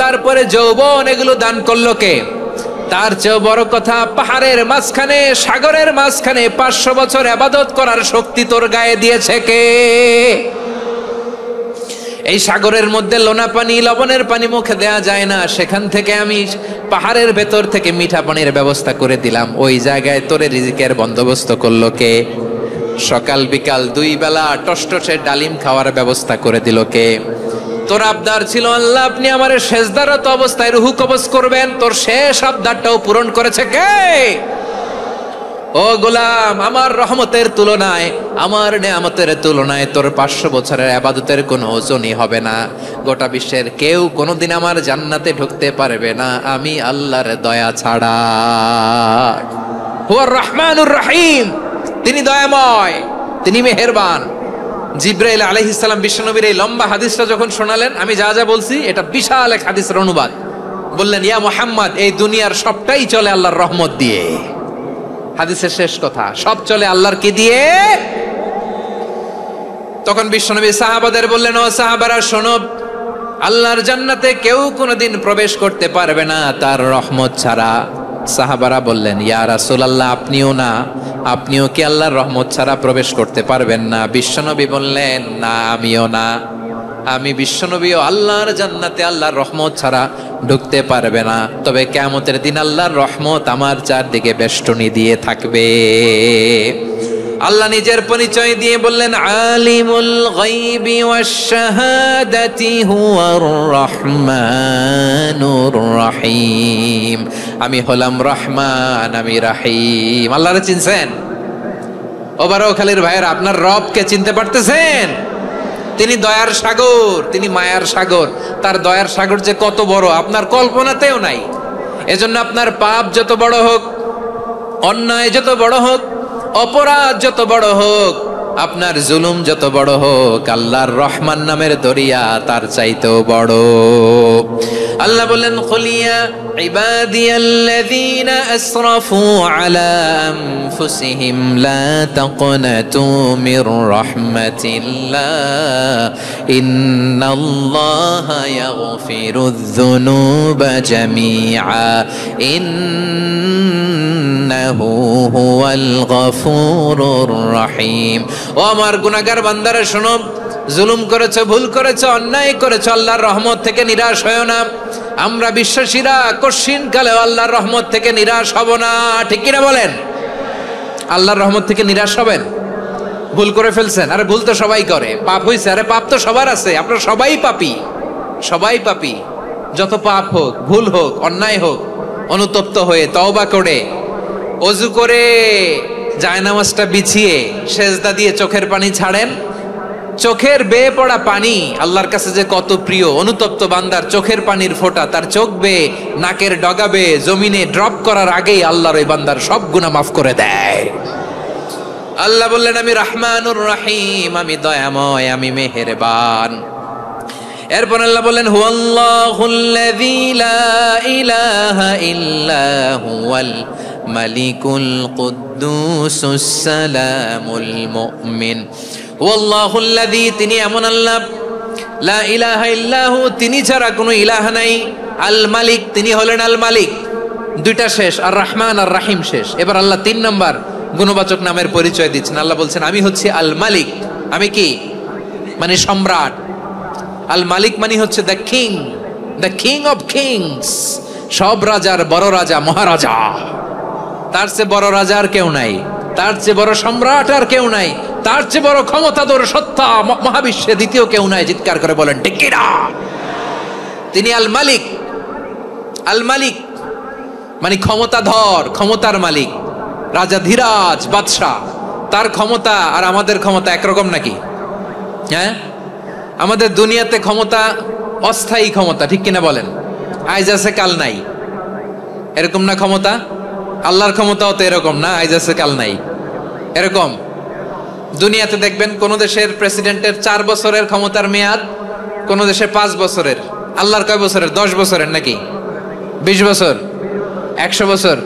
তারপরে যৌবন, এগুলো দান করলো কে? তার চেয়েও বড় কথা, পাহাড়ের মাঝখানে সাগরের মাঝখানে 500 বছর ইবাদত করার শক্তি তোর গায়ে দিয়েছে কে? এই সাগরের মধ্যে লোনা পানি, লবণের পানি মুখে দেয়া যায় না, সেখান থেকে আমি পাহাড়ের ভেতর থেকে মিঠা পানির ব্যবস্থা করে দিলাম, ওই জায়গায় তোরে রিজিকের বন্দোবস্ত করলো কে? সকাল বিকাল 2 বেলা টসটসে ডালিম খাওয়ার ব্যবস্থা করে দিল কে? তোর আবদার ছিল আল্লাহ আপনি আমার সেজদারত অবস্থায় রুহু কবজ করবেন, তোর শেষ আবদারটাও পূরণ করেছে কে? ও গোলাম আমার রহমতের তুলনায়, আমার নেয়ামতের তুলনায় তোর 500 বছরের ইবাদতের কোনো ওজনই হবে না। গোটা বিশ্বের কেউ কোনোদিন আমার জান্নাতে ঢুকতে পারবে না আমি আল্লাহর দয়া ছাড়া। হুয়ার রহমানুর রহিম, তিনি দয়াময়, তিনি মেহেরবান। জিব্রাইল আলাইহিস সালাম বিশ্বনবীর এই লম্বা হাদিসটা যখন শোনালেন, আমি যা যা বলছি এটা বিশাল এক হাদিসের অনুবাদ, বললেন ইয়া মুহাম্মদ এই দুনিয়ার সবটাই চলে আল্লাহর রহমত দিয়ে। হাদিসের শেষ কথা, সব চলে আল্লাহর কি দিয়ে? তখন বিশ্বনবী সাহাবাদের বললেন ও সাহাবারা শোনো, আল্লাহর জান্নাতে কেউ কোনোদিন প্রবেশ করতে পারবে না তার রহমত ছাড়া। সাহাবারা বললেন ইয়া রাসূলুল্লাহ আপনিও না, আপনিও কি আল্লাহর রহমত ছাড়া প্রবেশ করতে পারবেন না? বিশ্বনবী বললেন না আমিও না, আমি বিশ্বনবীও আল্লাহর জান্নাতে আল্লাহর রহমত ছাড়া ঢুকতে পারবে না, তবে কিয়ামতের দিন আল্লাহর রহমত আমার চারদিকে বেষ্টনী দিয়ে থাকবে। আল্লাহ নিজের পরিচয় দিয়ে বললেন আলিমুল গায়বি ওয়াশ শাহাদাতি হুয়ার রহমানুর রহিম, আমি হলাম রহমান, আমি রহিম। আল্লাহরে চিনছেন? ও বারোখালীর ভাইয়েরা, আপনার রবকে চিনতে পারতেছেন? তিনি দয়ার সাগর, তিনি মায়ার সাগর, তার দয়ার সাগর যে কত বড় আপনার কল্পনাতেও নাই। এজন্য আপনার পাপ যত বড় হোক, অন্যায় যত বড় হোক, অপরাধ যত বড় হোক, আপনার জুলুম যত বড় হোক, আল্লাহর রহমান নামের দরিয়া তার চাইতেও বড়। আল্লাহ বললেন কুলিয়া ইবাদিয়াল্লাযীনা আসরাফু আলা আনফুসিহিম লা তাকনাতু মির রাহমাতিল্লাহ ইন্নাল্লাহা ইয়াগফিরুয যুনুবা জামিআ ইন্নাহু হুয়াল গফুরুর রহিম। ও আমার গুনাহগার বান্দারা শোনো, জুলুম করেছো, ভুল করেছো, অন্যায় করেছো, আল্লাহর রহমত থেকে নিরাশ হয়ো না। আমরা বিশ্বাসীরা কঠিন কালেও আল্লাহর রহমত থেকে নিরাশ হব না, ঠিক কিনা বলেন? আল্লাহর রহমত থেকে নিরাশ হবেন? ভুল করে ফেলছেন, আরে ভুল তো সবাই করে, পাপ হইছে, আরে পাপ তো সবার আছে, আপনারা সবাই পাপী, সবাই পাপী। যত পাপ হোক, ভুল হোক, অন্যায় হোক, অনুতপ্ত হয়ে তওবা করে ওযু করে জায়নামাজটা বিছিয়ে সেজদা দিয়ে চোখের পানি ছাড়েন। চোখের বেয়ে পড়া পানি আল্লাহর কাছে যে কত প্রিয়। অনুতপ্ত বান্দার চোখের পানির ফোঁটা তার চোখ বেয়ে নাকের ডগা বেয়ে জমিনে ড্রপ করার আগেই আল্লাহর ওই বান্দার সব গুনাহ মাফ করে দেয়। আল্লাহ বললেন আমি রহমানুর রহিম, আমি দয়াময়, আমি মেহেরবান। এরপর আল্লাহ বললেন হুয়াল্লাহুল্লাযী লা ইলাহা ইল্লা হুয়াল মালিকুল কুদ্দুসুস সালামুল মুমিন। হুয়াল্লাহুল্লাযী, তিনি এমন আল্লাহ, লা ইলাহা ইল্লাহু, তিনি ছাড়া কোনো ইলাহ নাই, আল মালিক, তিনি হলেন আল মালিক। দুইটা শেষ, আর রহমান আর রাহিম শেষ। এবার আল্লাহ 3 নম্বর গুণবাচক নামের পরিচয় দিচ্ছেন। আল্লাহ বলছেন আমি হচ্ছি আল মালিক। আমি কি? মানে সম্রাট। আল মালিক মানে হচ্ছে দ্য কিং অফ কিংস, সব রাজার বড় রাজা, মহারাজা। তার চেয়ে বড় রাজা আর কেউ নাই, তার চেয়ে বড় সম্রাট আর কেউ নাই, তার চেয়ে বড় ক্ষমতাধর সত্তা মহাবিশ্বে দ্বিতীয় কেউ নাই। চিৎকার করে বলেন ঠিক কি না? তিনি আল মালিক। আল মালিক মানে ক্ষমতাধর, ক্ষমতার মালিক, রাজা ধীরাজ বাদশাহ। তার ক্ষমতা আর আমাদের ক্ষমতা একরকম নাকি? হ্যাঁ, আমাদের দুনিয়াতে ক্ষমতা অস্থায়ী ক্ষমতা, ঠিক কিনা বলেন? আইজ আছে কাল নাই, এরকম না ক্ষমতা? আল্লাহর ক্ষমতাও তো এরকম না, আইজ আছে কাল নাই এরকম। দুনিয়াতে দেখবেন কোন দেশের প্রেসিডেন্টের 4 বছরের ক্ষমতার মেয়াদ, কোন দেশে 5 বছরের। আল্লাহর কয় বছরের? 10 বছরের নাকি 20 বছর, 100 বছর?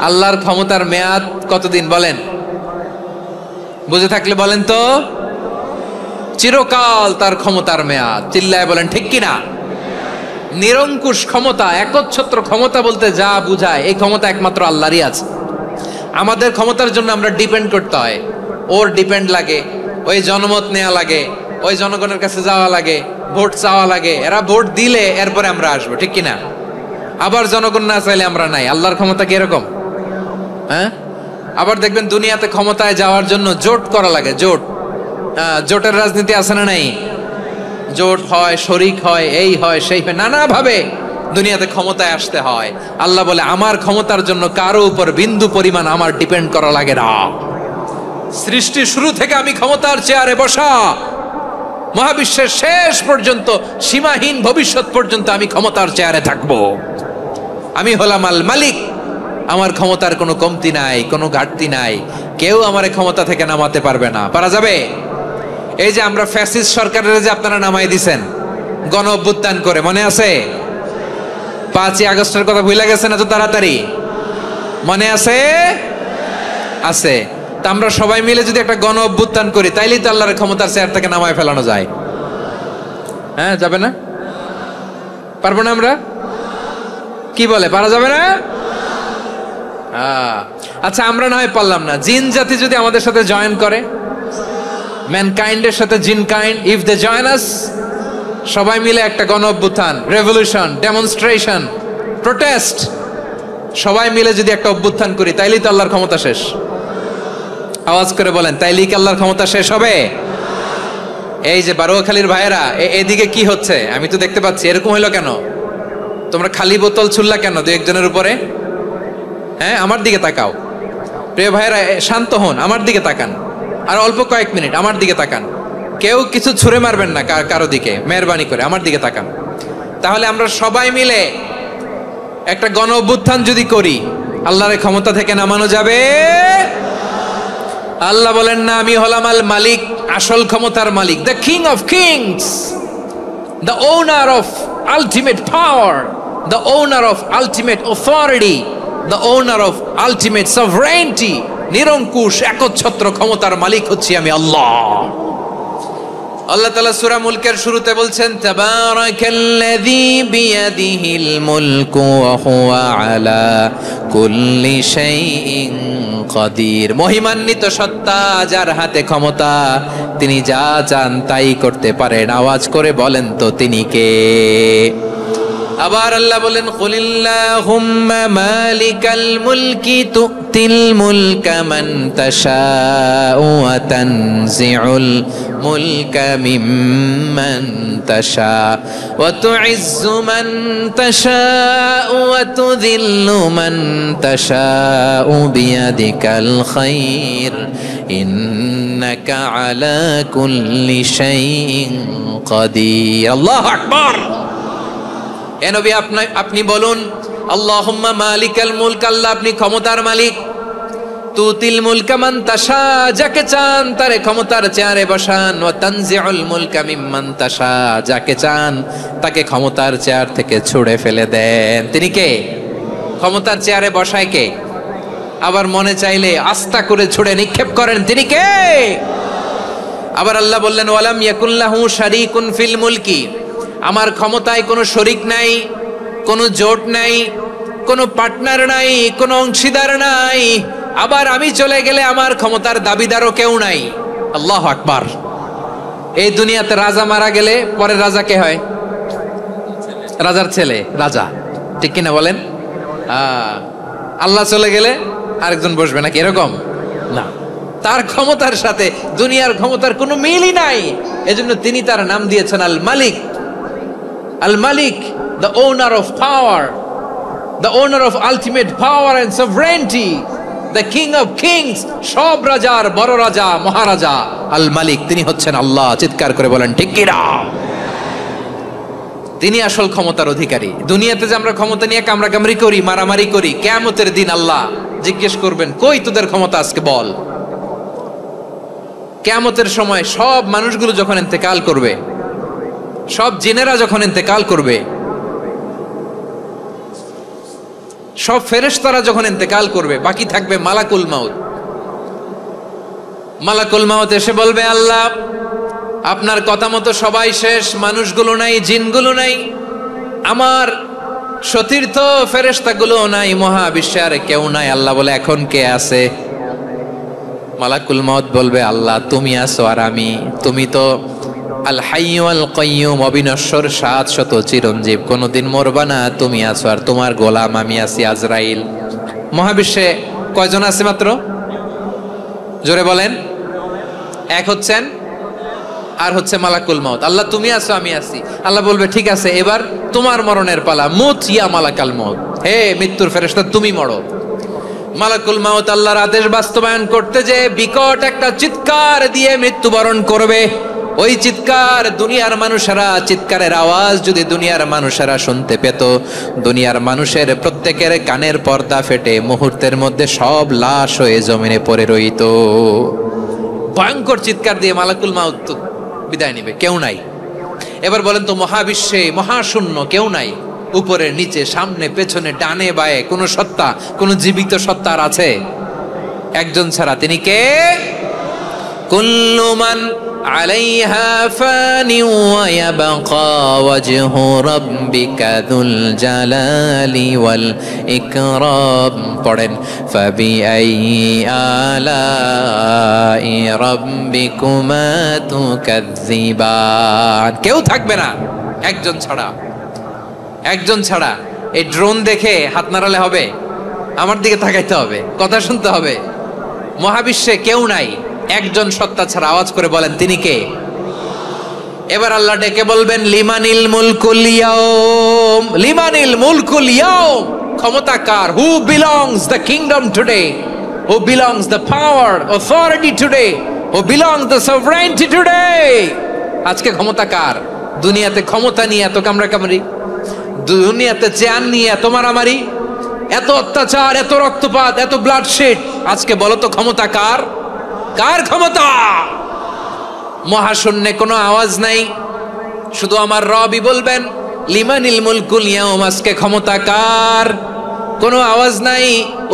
আল্লাহর ক্ষমতার মেয়াদ কতদিন বলেন? বুঝে থাকলে বলেন তো। চিরকাল তার ক্ষমতার মেয়াদ। চিল্লায় বলেন ঠিক কিনা? নিরঙ্কুশ ক্ষমতা, একচ্ছত্র ক্ষমতা বলতে যা বুঝায়, এই ক্ষমতা একমাত্র আল্লাহরই আছে। আমাদের ক্ষমতার জন্য আমরা ডিপেন্ড করতে হয়, ওর ডিপেন্ড লাগে, ওই জনমত নেওয়া লাগে, ওই জনগণের কাছে যাওয়া লাগে, ভোট চাওয়া লাগে, এরা ভোট দিলে এরপরে আমরা আসবো, ঠিক কিনা? আবার জনগণ না চাইলে আমরা নাই। আল্লাহর ক্ষমতা কি এরকম? হ্যাঁ, আবার দেখবেন দুনিয়াতে ক্ষমতায় যাওয়ার জন্য জোট করা লাগে। জোটের রাজনীতি আছে না নাই? জোট হয়, শরিক হয়, এই হয়, সেই হয়, নানাভাবে দুনিয়াতে ক্ষমতায় আসতে হয়। আল্লাহ বলে আমার ক্ষমতার জন্য কারো উপর বিন্দু পরিমাণ আমার ডিপেন্ড করা লাগে না। সৃষ্টি শুরু থেকে আমি ক্ষমতার চেয়ারে বসা, মহাবিশ্বের শেষ পর্যন্ত, সীমাহীন ভবিষ্যৎ পর্যন্ত আমি ক্ষমতার চেয়ারে থাকবো। আমি হলাম আল মালিক। আমার ক্ষমতার কোনো কমতি নাই, কোনো ঘাটতি নাই। কেউ আমার ক্ষমতা থেকে নামাতে পারবে না। পারা যাবে? এই যে আমরা ফ্যাসিস্ট সরকারের যে আপনারা নামাই দিছেন গণ অভ্যুত্থান করে, মনে আছে? 5ই আগস্টের কথা ভুলে গেছেন এত তাড়াতাড়ি? মনে আছে? আছে। তা আমরা সবাই মিলে যদি একটা গণ অভ্যুত্থান করি, তাইলেই তো আল্লাহর ক্ষমতার চেয়ার থেকে নামায় ফেলানো যায়। হ্যাঁ, যাবে না? পারবো না আমরা? কি বলে, পারা যাবে না? আচ্ছা, আমরা না হয় পারলাম না, জিন জাতি যদি আমাদের সাথে জয়েন করে, ম্যানকাইন্ডের সাথে জিনকাইন্ড, ইফ দে জয়েন আস, সবাই মিলে একটা গণ অভ্যুত্থান, রেভলিউশন, ডেমনস্ট্রেশন, প্রোটেস্ট, সবাই মিলে যদি একটা অভ্যুত্থান করি, তাইলেই তো আল্লাহর ক্ষমতা শেষ। আওয়াজ করে বলেন, তাইলেই কি আল্লাহর ক্ষমতা শেষ হবে? এই যে বারোয়াখালীর ভাইয়েরা, এদিকে কি হচ্ছে আমি তো দেখতে পাচ্ছি, এরকম হইলো কেন? তোমরা খালি বোতল ছুড়লা কেন 2-1 জনের উপরে? হ্যাঁ, আমার দিকে তাকাও প্রিয় ভাইয়েরা, শান্ত হন, আমার দিকে তাকান, আর অল্প কয়েক মিনিট আমার দিকে তাকান। কেউ কিছু ছুঁড়ে মারবেন না কারো দিকে, মেহরবানি করে আমার দিকে তাকান। তাহলে আমরা সবাই মিলে একটা গণ অভ্যুত্থান যদি করি, আল্লাহর ক্ষমতা থেকে নামানো যাবে? আল্লাহ বলেন না, আমি হলাম আল মালিক, আসল ক্ষমতার মালিক, the king of kings, the owner of ultimate power, the owner of ultimate authority, the owner of ultimate sovereignty. নিরঙ্কুশ একচ্ছত্র ক্ষমতার মালিক হচ্ছি আমি আল্লাহ। আল্লাহ তাআলা সূরা মুলকের শুরুতে বলছেন, তাবারাকাল্লাযী বিয়াদিহিল মুলকু ওয়া হুয়া আলা কুল্লি শাইইন কাদির। মহিমান্বিত সত্তা, যার হাতে ক্ষমতা, তিনি যা চান তাই করতে পারেন। আওয়াজ করে বলেন তো তিনি কে? আবার আল্লাহ বলেন, কুলিল্লাহুম্মা মালিকাল মুলকি তুতিল মুলকা মান তাশাউ ওয়া তানজিউল মুলকা মিম্মান তাশা ওয়া তুইজ্জু মান তাশাউ ওয়া তুযিল্লু মান তাশাউ বিয়াদিকাল খায়র ইন্নাকা আলা কুল্লি শাইইন কাদির। আল্লাহু আকবার। এ নবী, আপনি বলুন, আল্লাহুম্মা মালিকাল মুলক, আল্লাহ আপনি ক্ষমতার মালিক, তুতিল মুলকা মান তাশা, যাকে চান তারে ক্ষমতার চেয়ারে বসান। ওয়া তানজিউল মুলকা মিম্মান তাশা, যাকে চান তাকে ক্ষমতার চেয়ার থেকে ছুঁড়ে ফেলে দেন। তিনি কে? ক্ষমতার চেয়ারে বসায় কে? আবার মনে চাইলে আস্থা করে ছুঁড়ে নিক্ষেপ করেন, তিনি কে? আবার আল্লাহ বললেন ওয়ালাম ইয়াকুল্লাহু শারীকুন ফিল মুলকি, আমার ক্ষমতায় কোনো শরীক নাই, কোনো জোট নাই, কোনো পার্টনার নাই, কোনো অংশীদার নাই। আবার আমি চলে গেলে আমার ক্ষমতার দাবিদারও কেউ নাই। আল্লাহু আকবার। এই দুনিয়াতে রাজা মারা গেলে পরে রাজা কে হয়? রাজার ছেলে রাজা, ঠিক কিনা বলেন? আল্লাহ চলে গেলে আরেকজন বসবে নাকি এরকম না, তার ক্ষমতার সাথে দুনিয়ার ক্ষমতার কোনো মিলই নাই। এজন্য তিনি তার নাম দিয়েছেন আল মালিক। আল মালিক, the owner of power, the owner of ultimate power and sovereignty, the king of kings, সব রাজার বড় রাজা, মহারাজা আল মালিক, তিনি হচ্ছেন আল্লাহ। চিৎকার করে বলেন ঠিক কি না? তিনি আসল ক্ষমতার অধিকারী। দুনিয়াতে যে আমরা ক্ষমতা নিয়ে কামড়াকামড়ি করি, মারামারি করি, কিয়ামতের দিন আল্লাহ জিজ্ঞেস করবেন কই তোদের ক্ষমতা আজকে বল। কিয়ামতের সময় সব মানুষগুলো যখন ইন্তেকাল করবে, সব জিনেরা যখন ইন্তেকাল করবে, সব ফেরেশতারা যখন ইন্তেকাল করবে, বাকি থাকবে মালাকুল মাউত। মালাকুল মাউত এসে বলবে আল্লাহ আপনার কথা মতো সবাই শেষ, মানুষগুলো নাই, জিনগুলো নাই, আমার সতীর্থ ফেরেশতাগুলো নাই, মহাবিশ্বে আর কেউ নাই। আল্লাহ বলে এখন কে আছে? মালাকুল মাউত বলবে আল্লাহ তুমি আছো আর আমি। তুমি তো আল হাইয়্যু আল কাইয়্যুম, অবিনশ্বর, শাশ্বত, চিরঞ্জীব, কোনোদিন মরবা না, তুমি আছো আর তোমার গোলাম আমি আছি আজরাইল। মহাবিশ্বে কয়জন আছে মাত্র? জোরে বলেন। এক হচ্ছেন আর হচ্ছে মালাকুল মাউত। আল্লাহ তুমি আছো আমি আছি। আল্লাহ বলবে ঠিক আছে এবার তোমার মরণের পালা, মুত ইয়া মালাকাল মাউত, হে মৃত্যুর ফেরেশতা তুমি মরো। মালাকুল মাউত আল্লাহর আদেশ বাস্তবায়ন করতে যে বিকট একটা চিৎকার দিয়ে মৃত্যুবরণ করবে। ওই চিৎকার দুনিয়ার মানুষেরা, চিৎকারের আওয়াজ যদি দুনিয়ার মানুষেরা শুনতে পেত, দুনিয়ার মানুষের প্রত্যেকের কানের পর্দা ফেটে মুহূর্তের মধ্যে সব লাশ হয়ে জমিনে পড়ে রইত। ভয়ঙ্কর চিৎকার দিয়ে মালাকুল মাউত বিদায় নিবে, কেউ নাই। এবার বলেন তো মহাবিশ্বে মহাশূন্য, কেউ নাই, উপরে নিচে সামনে পেছনে ডানে বায়ে কোন সত্তা, কোন জীবিত সত্তা আর আছে? একজন ছাড়া, তিনি কে? কুল্লু মান আলাইহা ফানি ওয়া ইয়াবকা ওয়াজহু রাব্বিকা যুল জালালি ওয়াল ইকরাম। পড়েন ফাবিআইয়ি আলাই রাব্বিকুমা তুকাযযিবান। কেউ থাকবে না একজন ছাড়া, একজন ছাড়া। এই ড্রোন দেখে হাত নাড়ালে হবে? আমার দিকে তাকাইতে হবে, কথা শুনতে হবে। মহাবিশ্বে কেউ নাই, একজন সত্তা ছাড়া। আওয়াজ করে বলেন তিনি কে? এবার আল্লাহ ডেকে বলবেন লিমানিল মুলকুল ইয়াউম, লিমানিল মুলকুল ইয়াউম, ক্ষমতা কার? Who belongs the kingdom today, who belongs the power authority today, who belongs the sovereignty today. আজকে ক্ষমতা কার? দুনিয়াতে ক্ষমতা নিয়ে এত কামড়াকামড়ি, দুনিয়াতে চেয়ার নিয়ে এত মারামারি, এত অত্যাচার, এত রক্তপাত, এত ব্লাডশেড, আজকে বলো তো ক্ষমতা কার? কার ক্ষমতা? মহাশূন্যে কোনো আওয়াজ নাই, শুধু আমার রবই বলবেন লিমানিল মুলকুল ইয়াউম, আজকে ক্ষমতা কার? কোনো আওয়াজ নাই,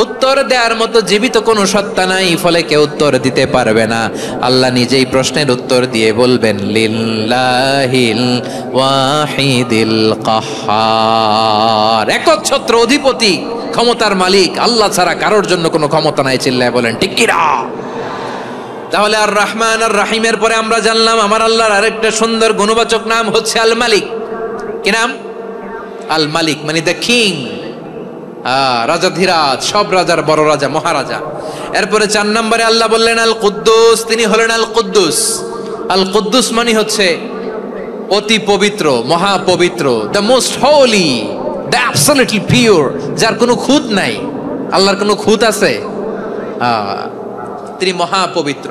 উত্তর দেওয়ার মতো জীবিত কোনো সত্তা নাই, ফলে কেউ উত্তর দিতে পারবে না। আল্লাহ নিজেই প্রশ্নের উত্তর দিয়ে বলবেন লিল্লাহিল ওয়াহিদিল কাহ্হার, একচ্ছত্র অধিপতি, ক্ষমতার মালিক আল্লাহ ছাড়া কারোর জন্য কোনো ক্ষমতা নাই। চিল্লায় বলেন ঠিক কি না? তাহলে আর রহমান আর রাহিমের পরে আমরা জানলাম আমার আল্লাহর আরেকটা সুন্দর গুণবাচক নাম হচ্ছে আল মালিক। কি নাম? আল মালিক, মানে দ্য কিং, রাজাধিরাজ, সব রাজার বড় রাজা, মহারাজা। এরপরে 4 নম্বরে আল্লাহ বললেন আল কুদ্দুস, তিনি হলেন আল কুদ্দুস। আল কুদ্দুস মানে হচ্ছে অতি পবিত্র, মহাপবিত্র, the most holy, the absolutely pure, যার কোনো খুঁত নাই। আল্লাহর কোনো খুঁত আছে? তিনি মহাপবিত্র।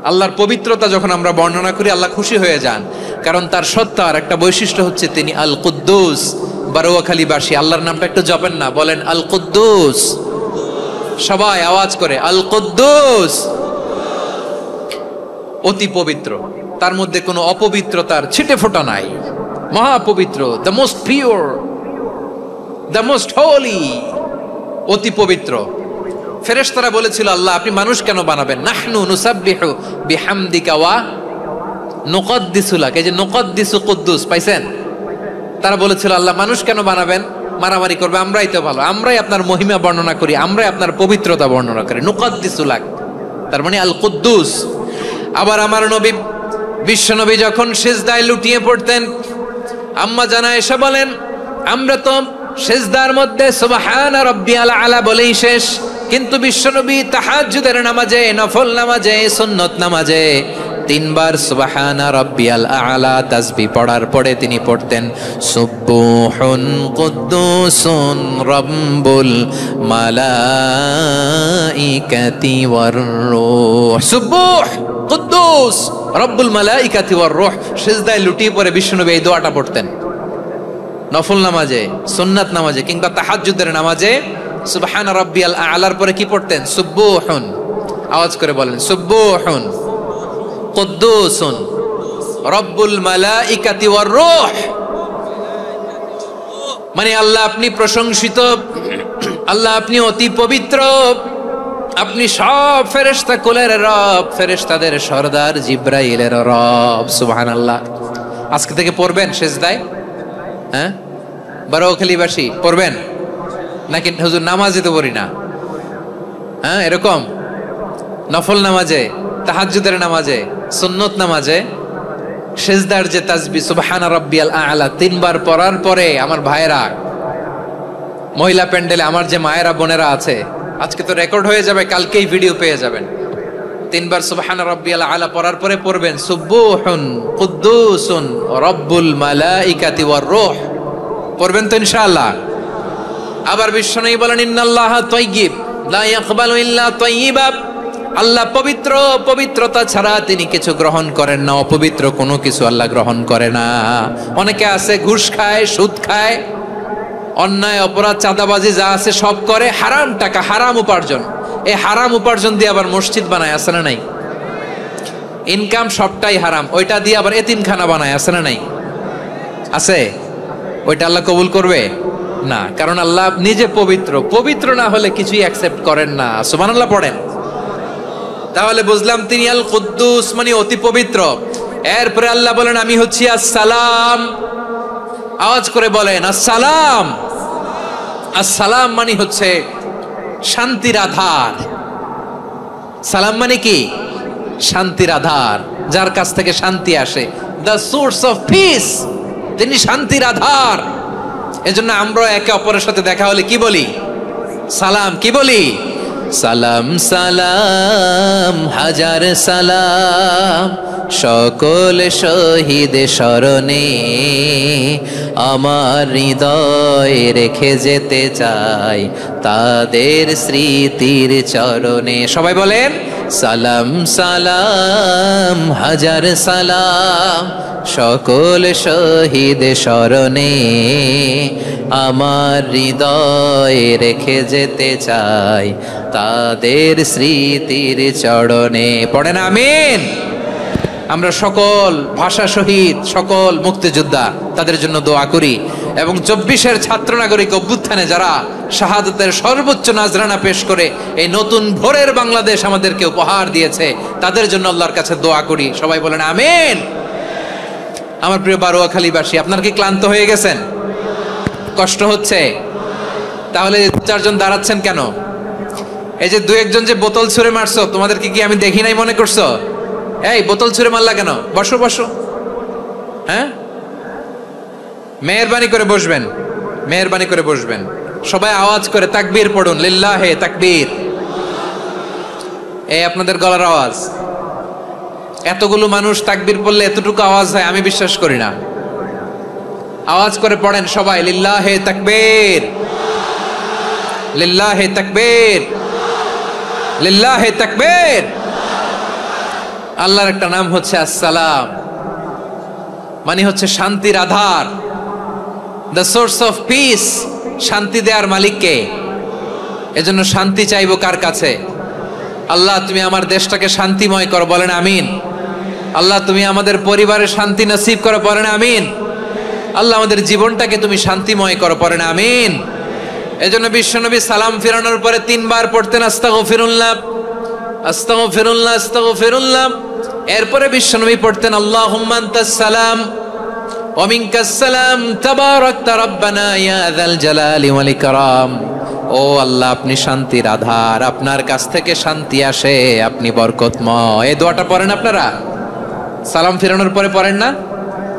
আল্লাহর পবিত্রতা যখন আমরা বর্ণনা করি আল্লাহ খুশি হয়ে যান, কারণ তার সত্তার একটা বৈশিষ্ট্য হচ্ছে তিনি আল কুদ্দুস। বারোয়াখালীবাসী আল্লাহর নামটা একটু জপেন না, বলেন আল কুদ্দুস। সবাই আওয়াজ করে আল কুদ্দুস, অতি পবিত্র, তার মধ্যে কোনো অপবিত্রতার ছিটে ফোঁটা নাই, মহাপবিত্র, the most pure, the most holy, অতি পবিত্র। ফেরেশতারা বলেছিল আল্লাহ আপনি মানুষ কেন বানাবেন? নাহনু নুসাব্বিহু বিহামদিকা ওয়া নুকদ্দিসু লাক, এই যে নুকদ্দিসু কুদ্দুস পাইছেন? তারা বলেছিল আল্লাহ মানুষ কেন বানাবেন, মারামারি করবে, আমরাই তো ভালো, আমরাই আপনার মহিমা বর্ণনা করি, আমরাই আপনার পবিত্রতা বর্ণনা করি, নুকদ্দিসু লাক, তার মানে আল কুদ্দুস। আবার আমার নবী বিশ্ব নবী যখন সিজদায় লুটিয়ে পড়তেন, আম্মা জানা এসে বলেন আমরা তো সিজদার মধ্যে সুবহানা রাব্বিয়াল আলা বলেই শেষ, কিন্তু বিশ্বনবী তাহাজ্জুদের নামাজে, নফল নামাজে, সুন্নত নামাজে তিনবার সুবহানা রাব্বিয়াল আলা তাসবিহ পড়ার পরে তিনি পড়তেন সুবহুন কুদ্দুসুন রাব্বুল মালাইকাতি ওয়ার রূহ, সুবহ কুদ্দুস রব্বুল মালাইকাতি ওয়ার রূহ। সিজদায় লুটিয়ে পড়ে বিশ্বনবী এই দোয়াটা পড়তেন। নফল নামাজে, সুন্নাত নামাজে কিংবা তাহাজ্জুদের নামাজে সুবহানা রাব্বিয়াল আলার পরে কি পড়তেন? সুবহুন, আওয়াজ করে বলেন সুবহুন কুদ্দুসুন রব্বুল মালাইকাতি ওয়ার রূহ। মানে আল্লাহ আপনি প্রশংসিত, আল্লাহ আপনি অতি পবিত্র, আপনি সব ফেরেশতা কুলের রব, ফেরেশতাদের সরদার জিব্রাইলের রব। সুবহানাল্লাহ। আজকে থেকে পড়বেন সিজদায়? হ্যাঁ, বারোখালীবাসী পড়বেন নাকি? হুজুর নামাজে তো পড়ি না। হ্যাঁ, এরকম নফল নামাজে, তাহাজ্জুদের নামাজে, সুন্নত নামাজে সিজদার যে তাসবিহ সুবহানা রাব্বিয়াল আলা তিনবার পড়ার পরে আমার ভাইরা, মহিলা প্যান্ডেলে আমার যে মায়েরা বোনেরা আছে, আজকে তো রেকর্ড হয়ে যাবে, কালকেই ভিডিও পেয়ে যাবেন। তিনবার সুবহানা রাব্বিয়াল আলা পড়ার পরে পড়বেন সুবহুন কুদ্দুসুন রব্বুল মালাইকাতি ওয়ার রূহ। পড়বেন তো ইনশাআল্লাহ? আবার বিশ্বনবী বলেন ইন্নাল্লাহা তাইয়্যিব লা ইয়াকবালু ইল্লা তাইয়্যিবা, আল্লাহ পবিত্র, পবিত্রতা ছাড়া তিনি কিছু গ্রহণ করেন না, অপবিত্র কোনো কিছু আল্লাহ গ্রহণ করে না। অনেকে আছে ঘুষ খায়, সুদ খায়, অন্যায় অপরাধ চাঁদাবাজি যা আছে সব করে, হারাম টাকা, হারাম উপার্জন, এই হারাম উপার্জন দিয়ে আবার মসজিদ বানায়, আছে না নাই? ইনকাম সবটাই হারাম, ওইটা দিয়ে আবার এতিমখানা বানায়, আছে না নাই? আছে। ওইটা আল্লাহ কবুল করবে না, কারণ আল্লাহ নিজে পবিত্র, পবিত্র না হলে কিছুই অ্যাকসেপ্ট করেন না। সুবহানাল্লাহ পড়েন। তাহলে বুঝলাম তিনি আল কুদ্দুস মানে অতি পবিত্র। এরপরে আল্লাহ বলেন আমি হচ্ছি আসসালাম। আওয়াজ করে বলেন আসসালাম। আসসালাম মানে হচ্ছে শান্তির আধার। সালাম মানে কি? শান্তির আধার, যার কাছ থেকে শান্তি আসে, দ্য সোর্স অফ পিস, তিনি শান্তির আধার। এজন্য আমরা একে অপরের সাথে দেখা হলে কি বলি? সালাম। কি বলি? সালাম সালাম হাজার সালাম সকল শহীদ স্মরণে, আমার হৃদয় রেখে যেতে চাই তাদের স্মৃতির চরণে। সবাই বলেন সালাম সালাম হাজার সালাম সকল শহীদ স্মরণে, আমার হৃদয় রেখে যেতে চাই তাদের স্মৃতির চরণে। পড়েন আমিন। আমরা সকল ভাষা শহীদ, সকল মুক্তিযোদ্ধা, তাদের জন্য দোয়া করি এবং 24-এর ছাত্র নাগরিক অভ্যুত্থানে যারা শাহাদাতের সর্বোচ্চ নাজরানা পেশ করে এই নতুন ভোরের বাংলাদেশ আমাদেরকে উপহার দিয়েছে, তাদের জন্য আল্লাহর কাছে দোয়া করি। সবাই বলেন আমিন। আমার প্রিয় বারোয়াখালীবাসী, আপনারা কি ক্লান্ত হয়ে গেছেন? কষ্ট হচ্ছে? তাহলে 4জন দাঁড়াচ্ছেন কেন? এই যে 2-1জন যে বোতল ছুঁড়ে মারছো, তোমাদেরকে কি আমি দেখি নাই মনে করছো? এই বোতল ছুঁড়ে মারলা কেন? বসো বসো। হ্যাঁ, মেহেরবানি করে বসবেন, মেহেরবানি করে বসবেন। সবাই আওয়াজ করে তাকবীর পড়ুন, লিল্লাহে তাকবীর। এই আপনাদের গলার আওয়াজ। এতগুলো মানুষ তাকবীর পড়লে এতটুকু আওয়াজ হয় আমি বিশ্বাস করি না। আওয়াজ করে পড়েন সবাই, লিল্লাহে তাকবীর, লিল্লাহে তাকবীর, লিল্লাহে তাকবীর। আল্লাহর একটা নাম হচ্ছে আসসালাম, মানে হচ্ছে শান্তির আধার, দ্য সোর্স অফ পিস। শান্তি দেওয়ার মালিক কে? এজন্য শান্তি চাইবো কার কাছে? আল্লাহ তুমি আমার দেশটাকে শান্তিময় করো, বলেন আমিন। আল্লাহ তুমি আমাদের পরিবারে শান্তি নসিব করো, বলেন আমিন। আল্লাহ আমাদের জীবনটাকে তুমি শান্তিময় করো, পড়েন আমিন। এজন্য বিশ্বনবী সালাম ফিরানোর পরে 3 বার পড়তেন আস্তাগফিরুল্লাহ, আস্তাগফিরুল্লাহ, আস্তাগফিরুল্লাহ। এরপরে বিশ্বনবী পড়তেন আল্লাহুম্মা আনতাস সালাম ওয়া মিনকাস সালাম তাবারাকতা রাব্বানা ইয়া যাল জালালি ওয়াল ইকরাম। ও আল্লাহ আপনি শান্তির আধার, আপনার কাছ থেকে শান্তি আসে, আপনি বরকতময়। এই দোয়াটা পড়েন আপনারা সালাম ফিরানোর পরে, পড়েন না?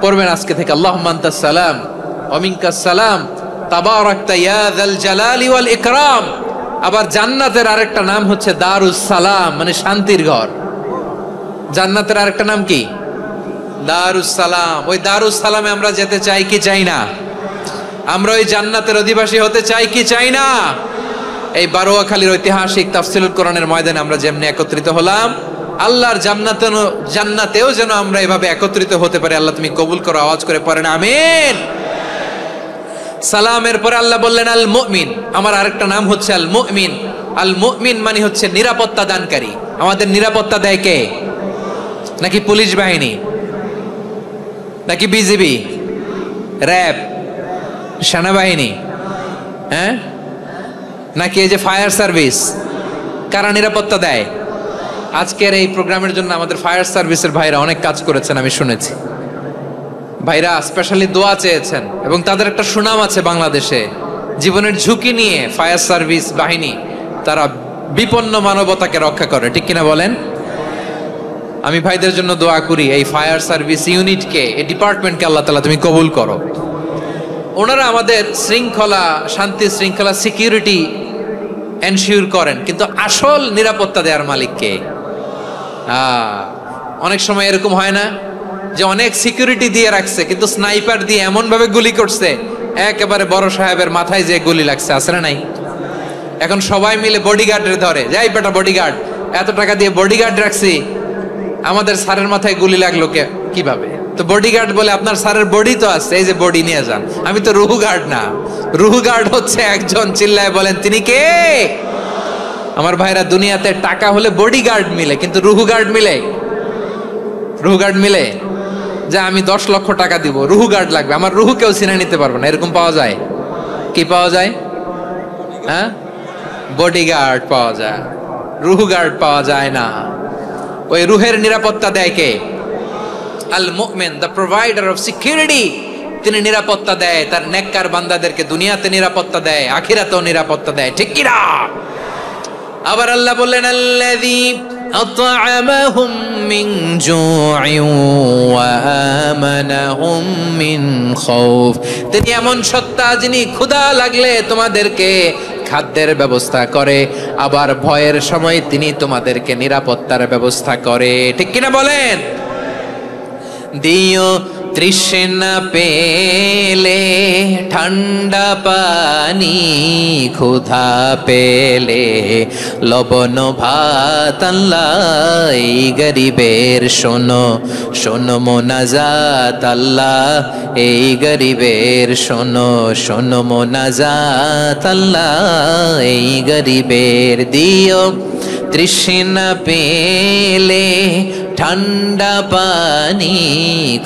পড়বেন আজকে থেকে আল্লাহুম্মা আনতাস সালাম ওয়া মিনকাস সালাম তাবারাকতা ইয়া যাল জালালি ওয়াল ইকরাম। আবার জান্নাতের আরেকটা নাম হচ্ছে দারুস সালাম, মানে শান্তির ঘর। জান্নাতের আরেকটা নাম কি? দারুস সালাম। ওই দারুস সালামে আমরা যেতে চাই কি চাই না? আমরা ওই জান্নাতের অধিবাসী হতে চাই কি চাই না? এই বারোয়াখালীর ঐতিহাসিক তাফসীরুল কোরআনের ময়দানে আমরা যেমনি একত্রিত হলাম, আল্লাহর জান্নাতেও যেন আমরা এভাবে একত্রিত হতে পারি। আল্লাহ তুমি কবুল করো, আওয়াজ করে পড়েন আমিন। সালামের পরে আল্লাহ বললেন আল মুমিন। আমার আরেকটা নাম হচ্ছে আল মুমিন। আল মুমিন মানে হচ্ছে নিরাপত্তা দানকারী। আমাদের নিরাপত্তা দেয় কে? নাকি পুলিশ বাহিনী, নাকি বিজিবি, র্যাব, সেনাবাহিনী, হ্যাঁ, নাকি এই যে ফায়ার সার্ভিস? কারা নিরাপত্তা দেয়? আজকের এই প্রোগ্রামের জন্য আমাদের ফায়ার সার্ভিসের ভাইরা অনেক কাজ করেছেন, আমি শুনেছি। ভাইরা স্পেশালি দোয়া চেয়েছেন এবং তাদের একটা সুনাম আছে বাংলাদেশে। জীবনের ঝুঁকি নিয়ে ফায়ার সার্ভিস বাহিনী তারা বিপন্ন মানবতাকে রক্ষা করে, ঠিক কিনা বলেন? আমি ভাইদের জন্য দোয়া করি, এই ফায়ার সার্ভিস ইউনিটকে, এই ডিপার্টমেন্টকে আল্লাহ তাআলা তুমি কবুল করো। ওনারা আমাদের শৃঙ্খলা, শান্তি শৃঙ্খলা, সিকিউরিটি এনশিওর করেন, কিন্তু আসল নিরাপত্তা দেওয়ার মালিক কে? অনেক সময় এরকম হয় না যে অনেক সিকিউরিটি দিয়ে রাখছে, কিন্তু স্নাইপার দিয়ে এমন ভাবে গুলি করছে একেবারে বড় সাহেবের মাথায় যে গুলি লাগছে, আছে না নাই? এখন সবাই মিলে বডিগার্ডের ধরে, যাই বেটা বডিগার্ড, এত টাকা দিয়ে বডিগার্ড রাখছি, আমাদের স্যারের মাথায় গুলি লাগলো কিভাবে? তো বডিগার্ড বলে আপনার স্যারের বডি তো আছে, এই যে বডি নিয়ে যান। আমি তো রুহু গার্ড না, রুহু গার্ড হচ্ছে একজন, চিল্লায় বলেন তিনি কে? আমার ভাইরা, দুনিয়াতে টাকা হলে বডিগার্ড মিলে, কিন্তু রুহু গার্ড মিলে? রুহু গার্ড মিলে? যে আমি 10 লক্ষ টাকা দিব, রুহু গার্ড লাগবে, আমার রুহু কেউ চিনে নিতে পারবে না, এরকম পাওয়া যায়? কি পাওয়া যায়? হ্যাঁ, বডিগার্ড পাওয়া যায়, রুহু গার্ড পাওয়া যায় না। ওই রুহের নিরাপত্তা দেয় কে? আল মুমিন, দ্য প্রোভাইডার অফ সিকিউরিটি। তিনি নিরাপত্তা দেয় তার নেককার বান্দাদেরকে, দুনিয়াতে নিরাপত্তা দেয়, আখিরাতেও নিরাপত্তা দেয়, ঠিক কি না? আবার আল্লাহ বললেন আল্লাযী আত'আমাহুম মিন জু'ইন ওয়া আমানাহুম মিন খাউফ। তিনি এমন সত্তা যিনি ক্ষুধা লাগলে তোমাদেরকে খাদ্যের ব্যবস্থা করে, আবার ভয়ের সময় তিনি তোমাদেরকে নিরাপত্তার ব্যবস্থা করে, ঠিক কিনা বলেন? দিও তৃষ্ণা পেলে ঠান্ডা পানি, ক্ষুধা পেলে লবণ ভাত, আল্লাহ এই গরিবের শোনো শোনো মোনাজাত, আল্লাহ এই গরিবের শোনো শোনো মোনাজাত, আল্লাহ এই গরিবের। দিও তৃষ্ণা পেলে ঠান্ডা পানি,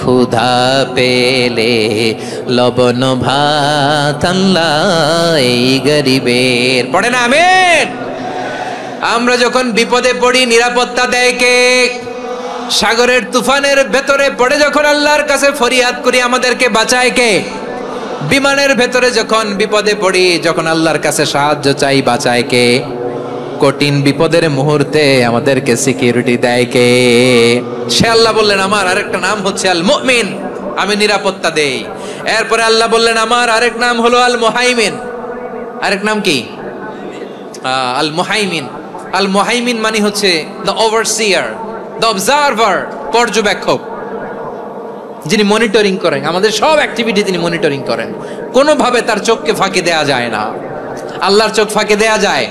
ক্ষুধা পেলে লবণ ভাত, আল্লাহ এই গরিবের। পড়ে না আমিন? আমরা যখন বিপদে পড়ি নিরাপত্তা দেয় কে? সাগরের তুফানের ভেতরে পড়ে যখন আল্লাহর কাছে ফরিয়াদ করি আমাদেরকে বাঁচায় কে? বিমানের ভেতরে যখন বিপদে পড়ি, যখন আল্লাহর কাছে সাহায্য চাই, বাঁচায় কে? কঠিন বিপদের মুহূর্তে আমাদেরকে সিকিউরিটি দেয় কে? সে আল্লাহ বললেন আমার আরেকটা নাম হচ্ছে আল মুমিন, আমি নিরাপত্তা দেই। এরপরে আল্লাহ বললেন আমার আরেক নাম হলো আল মুহাইমিন। আরেক নাম কি? আল মুহাইমিন। আল মুহাইমিন মানে হচ্ছে দ্য ওভারসিয়ার, দ্য অবজারভার, পর্যবেক্ষক, যিনি মনিটরিং করেন আমাদের সব অ্যাক্টিভিটি, তিনি মনিটরিং করেন। কোনোভাবে তার চোখকে ফাঁকি দেয়া যায় না। আল্লাহর চোখ ফাঁকি দেয়া যায়?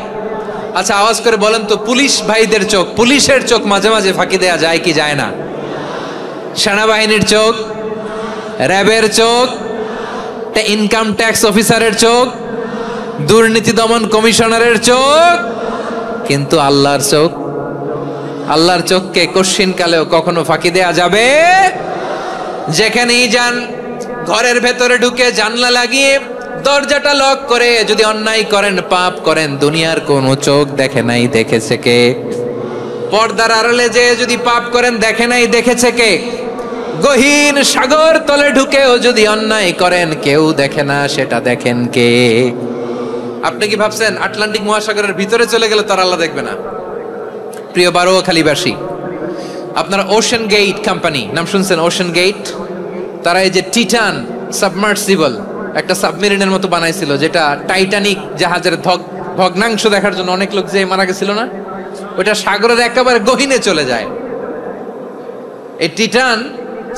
আচ্ছা আওয়াজ করে বলেন তো, পুলিশ ভাইদের চোখ, পুলিশের চোখ মাঝে মাঝে ফাঁকি দেয়া যায় কি যায় না? সেনাবাহিনীর চোখ, র্যাবের চোখ, ইনকাম ট্যাক্স অফিসারের চোখ, দুর্নীতি দমন কমিশনারের চোখ, কিন্তু আল্লাহর চোখ, আল্লাহর চোখকে কশ্চিন কালেও কখনো ফাঁকি দেয়া যাবে। যেখানেই যান ঘরের ভেতরে ঢুকে জানলা লাগিয়ে দরজাটা লক করে যদি অন্যায় করেন, পাপ করেন, দুনিয়ার কোন চোখ দেখে নাই দেখেছে কে? পর্দার আড়ালে যে যদি পাপ করেন, দেখে নাই দেখেছে কে? গহীন সাগর তলে ঢুকেও যদি অন্যায় করেন, কেউ দেখে না, সেটা দেখেন কে? আপনি কি ভাবছেন আটলান্টিক মহাসাগরের ভিতরে চলে গেলে তার আল্লাহ দেখবে না? প্রিয় বারোয়াখালীবাসী, আপনারা ওশেন গেট কোম্পানি নাম শুনছেন? ওশেন গেট, তারা এই যে টিটান সাবমার্সিবল একটা সাবমেরিনের মতো বানাইছিল, যেটা টাইটানিক জাহাজের ভগ্নাংশ দেখার জন্য অনেক লোক যে মারা গেছিল না, ওটা সাগরের একেবারে গহীনে চলে যায়। এই টিটান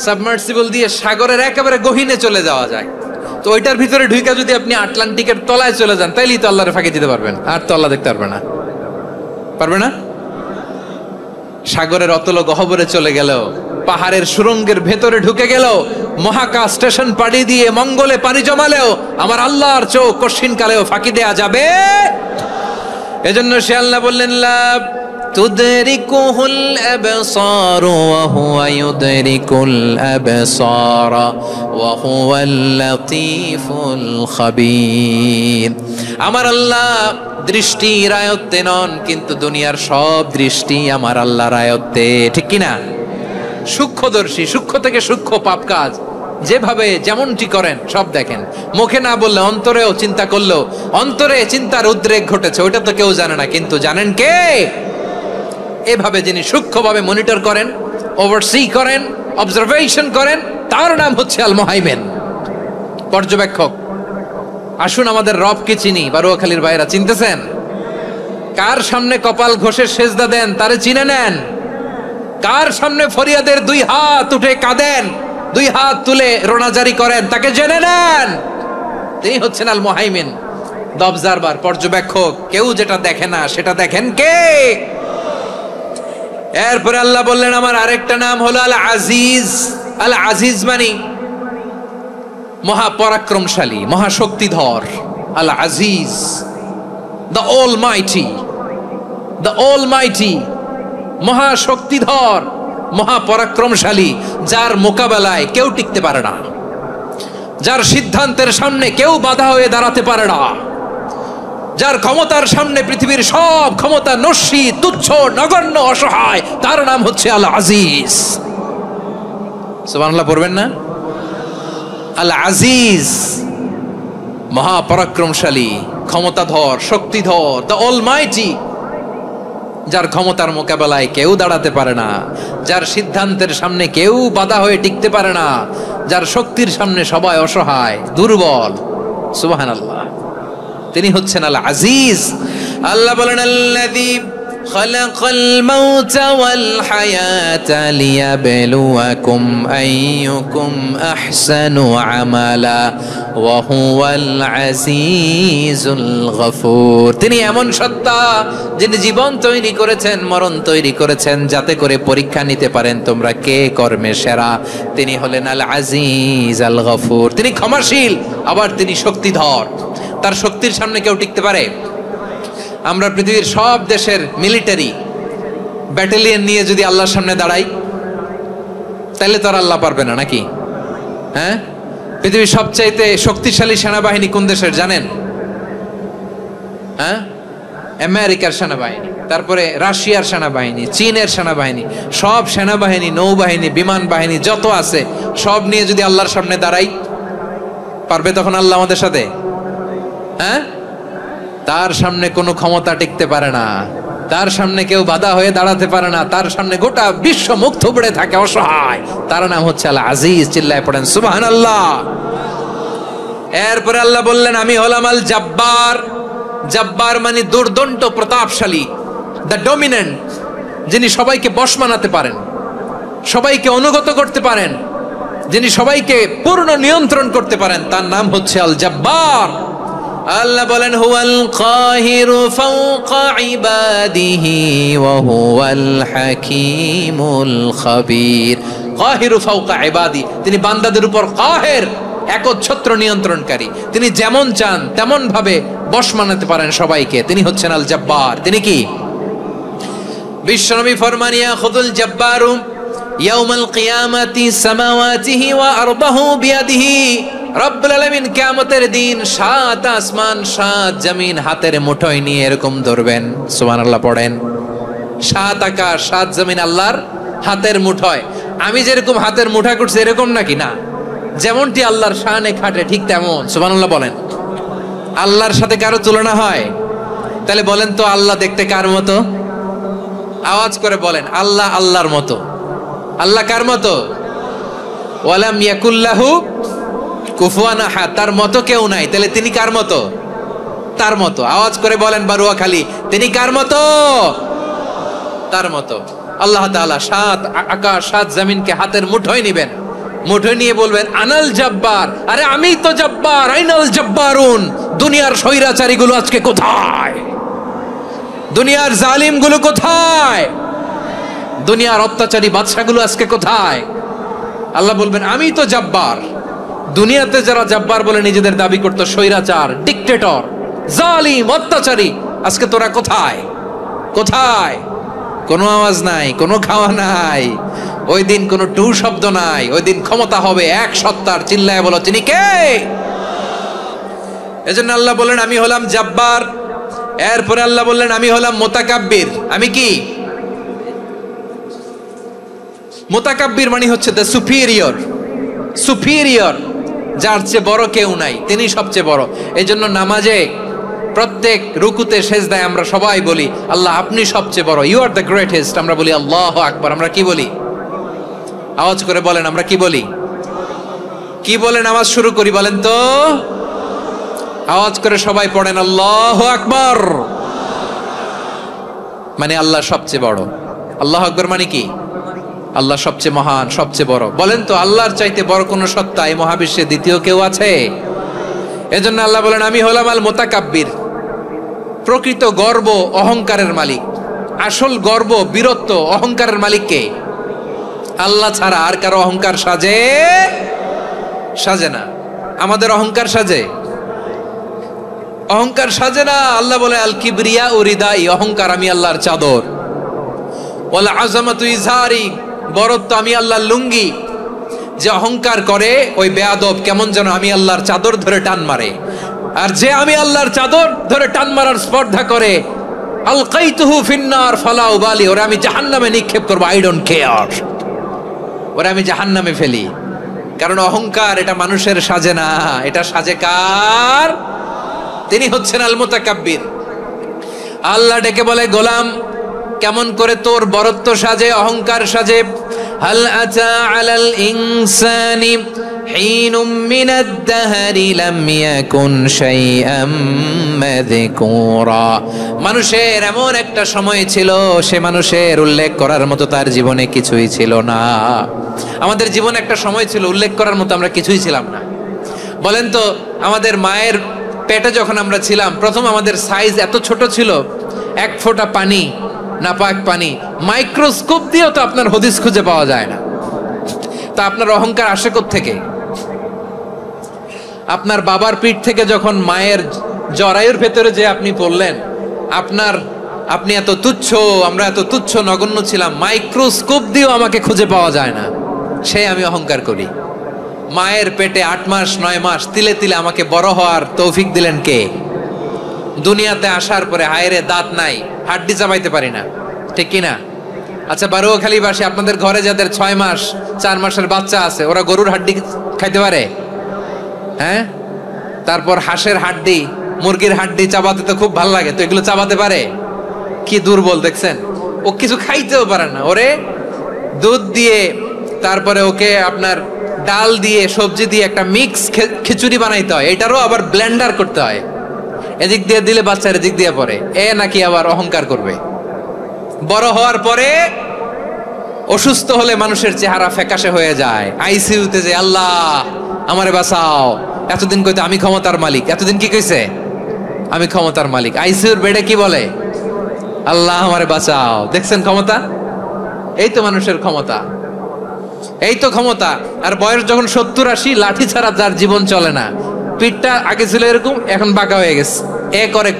সাবমার্সিবল দিয়ে সাগরের একেবারে গহীনে চলে যাওয়া যায়। তো ওইটার ভিতরে ঢুইকা যদি আপনি আটলান্টিকের তলায় চলে যান, তাইলেই তো আল্লাহরে ফাঁকি দিতে পারবেন, আর তো আল্লাহ দেখতে পারবে না। পারবে না? সাগরের অতল গহ্বরে চলে গেল, পাহাড়ের সুরঙ্গের ভেতরে ঢুকে গেল, মহাকাশ স্টেশন পাড়ি দিয়ে মঙ্গলে পানি জমালেও আমার আল্লাহর চোখ কশ্চিন কালেও ফাঁকি দেয়া যাবে। এজন্য সে আল্লাহ বললেন, লা তুদরিকুহুল আবসার ওয়া হুয়া ইউদরিকুল আবসার ওয়া হুয়াল লাতীফুল খাবীর। আমার আল্লাহ দৃষ্টির আয়ত্তে নন, কিন্তু দুনিয়ার সব দৃষ্টি আমার আল্লাহর আয়ত্তে, ঠিক কিনা? সূক্ষ্মদর্শী, সূক্ষ্ম থেকে সূক্ষ্ম পাপ কাজ যেভাবে যেমনটি করেন সব দেখেন। মুখে না বললে অন্তরেও চিন্তা করলেও অন্তরে চিন্তার উদ্রেক ঘটেছে, ওটা তো কেউ জানে না, কিন্তু জানেন কে? এভাবে যিনি সূক্ষ্মভাবে মনিটর করেন, ওভারসি করেন, অবজারভেশন করেন, তার নাম হচ্ছে আল মুহাইমিন, পর্যবেক্ষক। আসুন আমাদের রবকে চিনি। বারোয়াখালীর ভাইরা চিনতেছেন? কার সামনে কপাল ঘষে সেজদা দেন তারে চিনে নেন। কার সামনে ফরিয়াদের দুই হাত উঠে কাঁদেন, দুই হাত তুলে রোনাজারি করেন, তাকে জেনে নেন। তিনি হচ্ছেন আল মুহাইমিন, দ্য অবজারভার, পর্যবেক্ষক। কেউ যেটা দেখে না সেটা দেখেন কে? এরপরে আল্লাহ বললেন আমার আরেকটা নাম হলো আল আজিজ। আল আজিজ মানে মহাপরাক্রমশালী, মহাশক্তিধর। আল আজিজ, দ্য অলমাইটি, দ্য অলমাইটি, মহাশক্তিধর, মহাপরাক্রমশালী, যার মোকাবেলায় কেউ টিকতে পারে না, যার সিদ্ধান্তের সামনে কেউ বাধা হয়ে দাঁড়াতে পারে না, যার ক্ষমতার সামনে পৃথিবীর সব ক্ষমতা নস্যি, তুচ্ছ, নগণ্য, অসহায়, তার নাম হচ্ছে আল আজিজ। সুবহানাল্লাহ পড়বেন না? আল আজিজ, মহাপরাক্রমশালী, ক্ষমতাধর, শক্তিধর, দ্য অলমাইটি, যার ক্ষমতার মোকাবেলায় কেউ দাঁড়াতে পারে না, যার সিদ্ধান্তের সামনে কেউ বাধা হয়ে টিকতে পারে না, যার শক্তির সামনে সবাই অসহায়, দুর্বল। সুবহানাল্লাহ, তিনি হচ্ছেন আল আজিজ। আল্লাহ বলেন আল্লাযী খালাকাল মাউতা ওয়াল হায়াতা লিয়াবলুয়াকুম আইয়ুকুম আহসানু আমালা ওয়া হুয়াল আজিজুল গফুর। তিনি এমন সত্তা যিনি জীবন তৈরি করেছেন, মরণ তৈরি করেছেন, যাতে করে পরীক্ষা নিতে পারেন তোমরা কে কর্মে সেরা। তিনি হলেন আল আজিজ আল গফুর। তিনি ক্ষমাশীল, আবার তিনি শক্তিধর। তার শক্তির সামনে কেউ টিকতে পারে? আমরা পৃথিবীর সব দেশের মিলিটারি ব্যাটালিয়ন নিয়ে যদি আল্লাহর সামনে দাঁড়াই, তাহলে তো আর আল্লাহ পারবে না, নাকি? হ্যাঁ, পৃথিবীর সবচাইতে শক্তিশালী সেনাবাহিনী কোন দেশের জানেন? হ্যাঁ, আমেরিকার সেনাবাহিনী, তারপরে রাশিয়ার সেনাবাহিনী, চীনের সেনাবাহিনী, সব সেনাবাহিনী, নৌবাহিনী, বিমান বাহিনী যত আছে সব নিয়ে যদি আল্লাহর সামনে দাঁড়াই, পারবে তখন আল্লাহ আমাদের সাথে? হ্যাঁ, তার সামনে কোনো ক্ষমতা টিকতে পারে না, তার সামনে কেউ বাধা হয়ে দাঁড়াতে পারে না, তার সামনে গোটা বিশ্ব মুখ থুবড়ে থাকে, অসহায়। তার নাম হচ্ছে আল আজিজ। চিল্লায় পড়েন সুবহানাল্লাহ। এরপরে আল্লাহ বললেন আমি হলাম আল জাব্বার। জাব্বার মানে দুর্দণ্ড, প্রতাপশালী, দ্য ডমিনেন্ট, যিনি সবাইকে বশ মানাতে পারেন, সবাইকে অনুগত করতে পারেন, যিনি সবাইকে পূর্ণ নিয়ন্ত্রণ করতে পারেন, তার নাম হচ্ছে আল জাব্বার। আল্লাহ বলেন হুয়াল কাহিরু ফাওকা ইবাদিহি ওয়া হুয়াল হাকীমুল খাবীর। কাহিরু ফাওকা ইবাদি, তিনি বান্দাদের উপর কাহের, একচ্ছত্র নিয়ন্ত্রণকারী। তিনি যেমন চান তেমন ভাবে বশ মানাতে পারেন সবাইকে, তিনি হচ্ছেন আল জব্বার। তিনি কি? বিশ্বনবী ফরমান ইয়াখুযুল জব্বারু ইয়াউমাল কিয়ামাতি সামাওয়াতিহি ওয়া আরদাহু বিয়াদিহি। রব্বুল আলামিন কিয়ামতের দিন 7 আসমান 7 জমিন হাতের মুঠোয় নিয়ে এরকম ধরবেন। সুবহানাল্লাহ পড়েন। 7 আকাশ 7 জমিন আল্লাহর হাতের মুঠোয়। আমি যেরকম হাতের মুঠা করছি এরকম নাকি? না, যেমনটি আল্লাহর শানে খাটে ঠিক তেমন। সুবহানাল্লাহ বলেন। আল্লাহর সাথে কারো তুলনা হয়? তাহলে বলেন তো আল্লাহ দেখতে কার মতো? আওয়াজ করে বলেন, আল্লাহ আল্লাহর মতো। আল্লাহ কার মতো? ওয়ালাম ইয়াকুল্লাহু কুফুয়ান আহাদ, তার মতো কেউ নাই। তাহলে তিনি কার মতো? তার মতো। আওয়াজ করে বলেন বারুয়াখালী, তিনি কার মতো? তার মতো। আল্লাহ তাআলা 7 আকাশ 7 জমিনকে হাতের মুঠোয় নিবেন, মুঠোয় নিয়ে বলবেন আনাল জব্বার। আরে আমি তো জব্বার, আইনাল জব্বারুন। দুনিয়ার স্বৈরাচারীগুলো আজকে কোথায়? দুনিয়ার জালিমগুলো কোথায়? দুনিয়ার অত্যাচারী বাদশাগুলো আজকে কোথায়? আল্লাহ বলবেন আমি তো জব্বার। দুনিয়াতে যারা জব্বার বলে নিজেদের দাবি করত, স্বৈরাচার, ডিক্টেটর, জালিম, অত্যাচারী, আজকে তোরা কোথায়? কোথায়? কোনো আওয়াজ নাই, কোনো খাওয়া নাই, ওই দিন কোনো টু শব্দ নাই। ওই দিন ক্ষমতা হবে এক সত্তার। চিল্লায় বলো তিনি কে? এজন্য আল্লাহ বললেন আমি হলাম জব্বার। এরপরে আল্লাহ বললেন আমি হলাম মুতাকাব্বির। আমি কি? মুতাকাব্বির মানে হচ্ছে দ্য সুপিরিয়র। সুপিরিয়র, যার চেয়ে বড় কেউ নাই, তিনি সবচেয়ে বড়। এই জন্য নামাজে প্রত্যেক রুকুতে সেজদায় আমরা সবাই বলি আল্লাহ আপনি সবচেয়ে বড়, ইউ আর দ্য গ্রেটেস্ট। আমরা বলি আল্লাহু আকবার। আমরা কি বলি? আওয়াজ করে বলেন, আমরা কি বলি? কি বলে নামাজ শুরু করি বলেন তো? আওয়াজ করে সবাই পড়েন আল্লাহু আকবার। মানে আল্লাহ সবচেয়ে বড়। আল্লাহু আকবার মানে কি? আল্লাহ সবচেয়ে মহান, সবচেয়ে বড়। বলেন তো আল্লাহর চাইতে বড় কোন সত্তা এই মহাবিশ্বে দ্বিতীয় কেউ আছে? এজন্য আল্লাহ বলেন আমি হলাম আল মুতাকাব্বির। প্রকৃত গর্ব অহংকারের মালিক। আসল গর্ব, বীরত্ব, অহংকারের মালিক কে? আল্লাহ ছাড়া আর কারো অহংকার সাজে? সাজে না। আমাদের অহংকার সাজে? অহংকার সাজে না। আল্লাহ বলে আল কিবরিয়া ও রিদাই, অহংকার আমি আল্লাহর চাদর। ওয়াল আযামাতু ইজারি, বরত্ব আমি আল্লাহর লুঙ্গি। যে অহংকার করে ওই বেয়াদব কেমন যেন আমি আল্লাহর চাদর ধরে টান মারে। আর যে আমি আল্লাহর চাদর ধরে টান মারার স্পর্ধা করে আলকাইতুহু ফিন্নার ফালা উবালি, ওরা আমি জাহান্নামে নিক্ষেপ করব, আই ডোন্ট কেয়ার। ওরা আমি জাহান্নামে ফেলি। কারণ অহংকার এটা মানুষের সাজে না, এটা সাজে কার? তিনি হচ্ছেন আল মুতাকাব্বির। আল্লাহ ডেকে বলে গোলাম কেমন করে তোর বরত্ব সাজে, অহংকার সাজে? হাল আতা আলাল ইনসানি হিনুম মিনাদ দাহরি লাম ইয়াকুন শাইআম মাযকুরা। মানুষের এমন একটা সময় ছিল, সে মানুষের উল্লেখ করার মতো তার জীবনে কিছুই ছিল না। আমাদের জীবনে একটা সময় ছিল উল্লেখ করার মতো আমরা কিছুই ছিলাম না। বলেন তো আমাদের মায়ের পেটে যখন আমরা ছিলাম, প্রথম আমাদের সাইজ এত ছোট ছিল, 1 ফোঁটা পানি, নাপাক পানি, মাইক্রোস্কোপ দিয়েও তো আপনার হদিস খুঁজে পাওয়া যায় না। তা আপনার অহংকার আসে কোত্থেকে? আপনার বাবার পিঠ থেকে যখন মায়ের জরায়ুর ভেতরে যে আপনি পড়লেন, আপনি এত তুচ্ছ, আমরা এত তুচ্ছ নগণ্য ছিলাম, মাইক্রোস্কোপ দিয়েও আমাকে খুঁজে পাওয়া যায় না, সে আমি অহংকার করি। মায়ের পেটে 8 মাস 9 মাস তিলে তিলে আমাকে বড় হওয়ার তৌফিক দিলেন কে? দুনিয়াতে আসার পরে হায়রে দাঁত নাই, হাড্ডি চাবাইতে পারি না, ঠিক কিনা? আচ্ছা বারুয়াখালীবাসী, আপনাদের ঘরে যাদের 6 মাস 4 মাসের বাচ্চা আছে, ওরা গরুর হাড্ডি খাইতে পারে? হ্যাঁ। তারপর হাঁসের হাড্ডি, মুরগির হাড্ডি চাবাতে তো খুব ভালো লাগে, তো এগুলো চাবাতে পারে? কি দুর্বল দেখছেন, ও কিছু খাইতেও পারে না। ওরে দুধ দিয়ে, তারপরে ওকে আপনার ডাল দিয়ে, সবজি দিয়ে একটা মিক্স খিচুড়ি বানাইতে হয়, এটারও আবার ব্লেন্ডার করতে হয়। এদিক দিয়ে দিলে বাচ্চার এদিক দিয়ে পড়ে, এ নাকি আবার অহংকার করবে। বড় হওয়ার পরে অসুস্থ হলে মানুষের চেহারা ফ্যাকাশে হয়ে যায়, আইসিইউতে যে আল্লাহ আমারে বাঁচাও। এতদিন কইতে আমি ক্ষমতার মালিক, এতদিন কি কইছে? আমি ক্ষমতার মালিক। আইসিইউর বেডে কি বলে? আল্লাহ আমারে বাঁচাও। দেখছেন ক্ষমতা? এই তো মানুষের ক্ষমতা, এই তো ক্ষমতা। আর বয়স যখন 70-80, লাঠি ছাড়া যার জীবন চলে না, পিঠটা আগে ছিল এরকম, এখন বাঁকা হয়ে গেছে। এ করে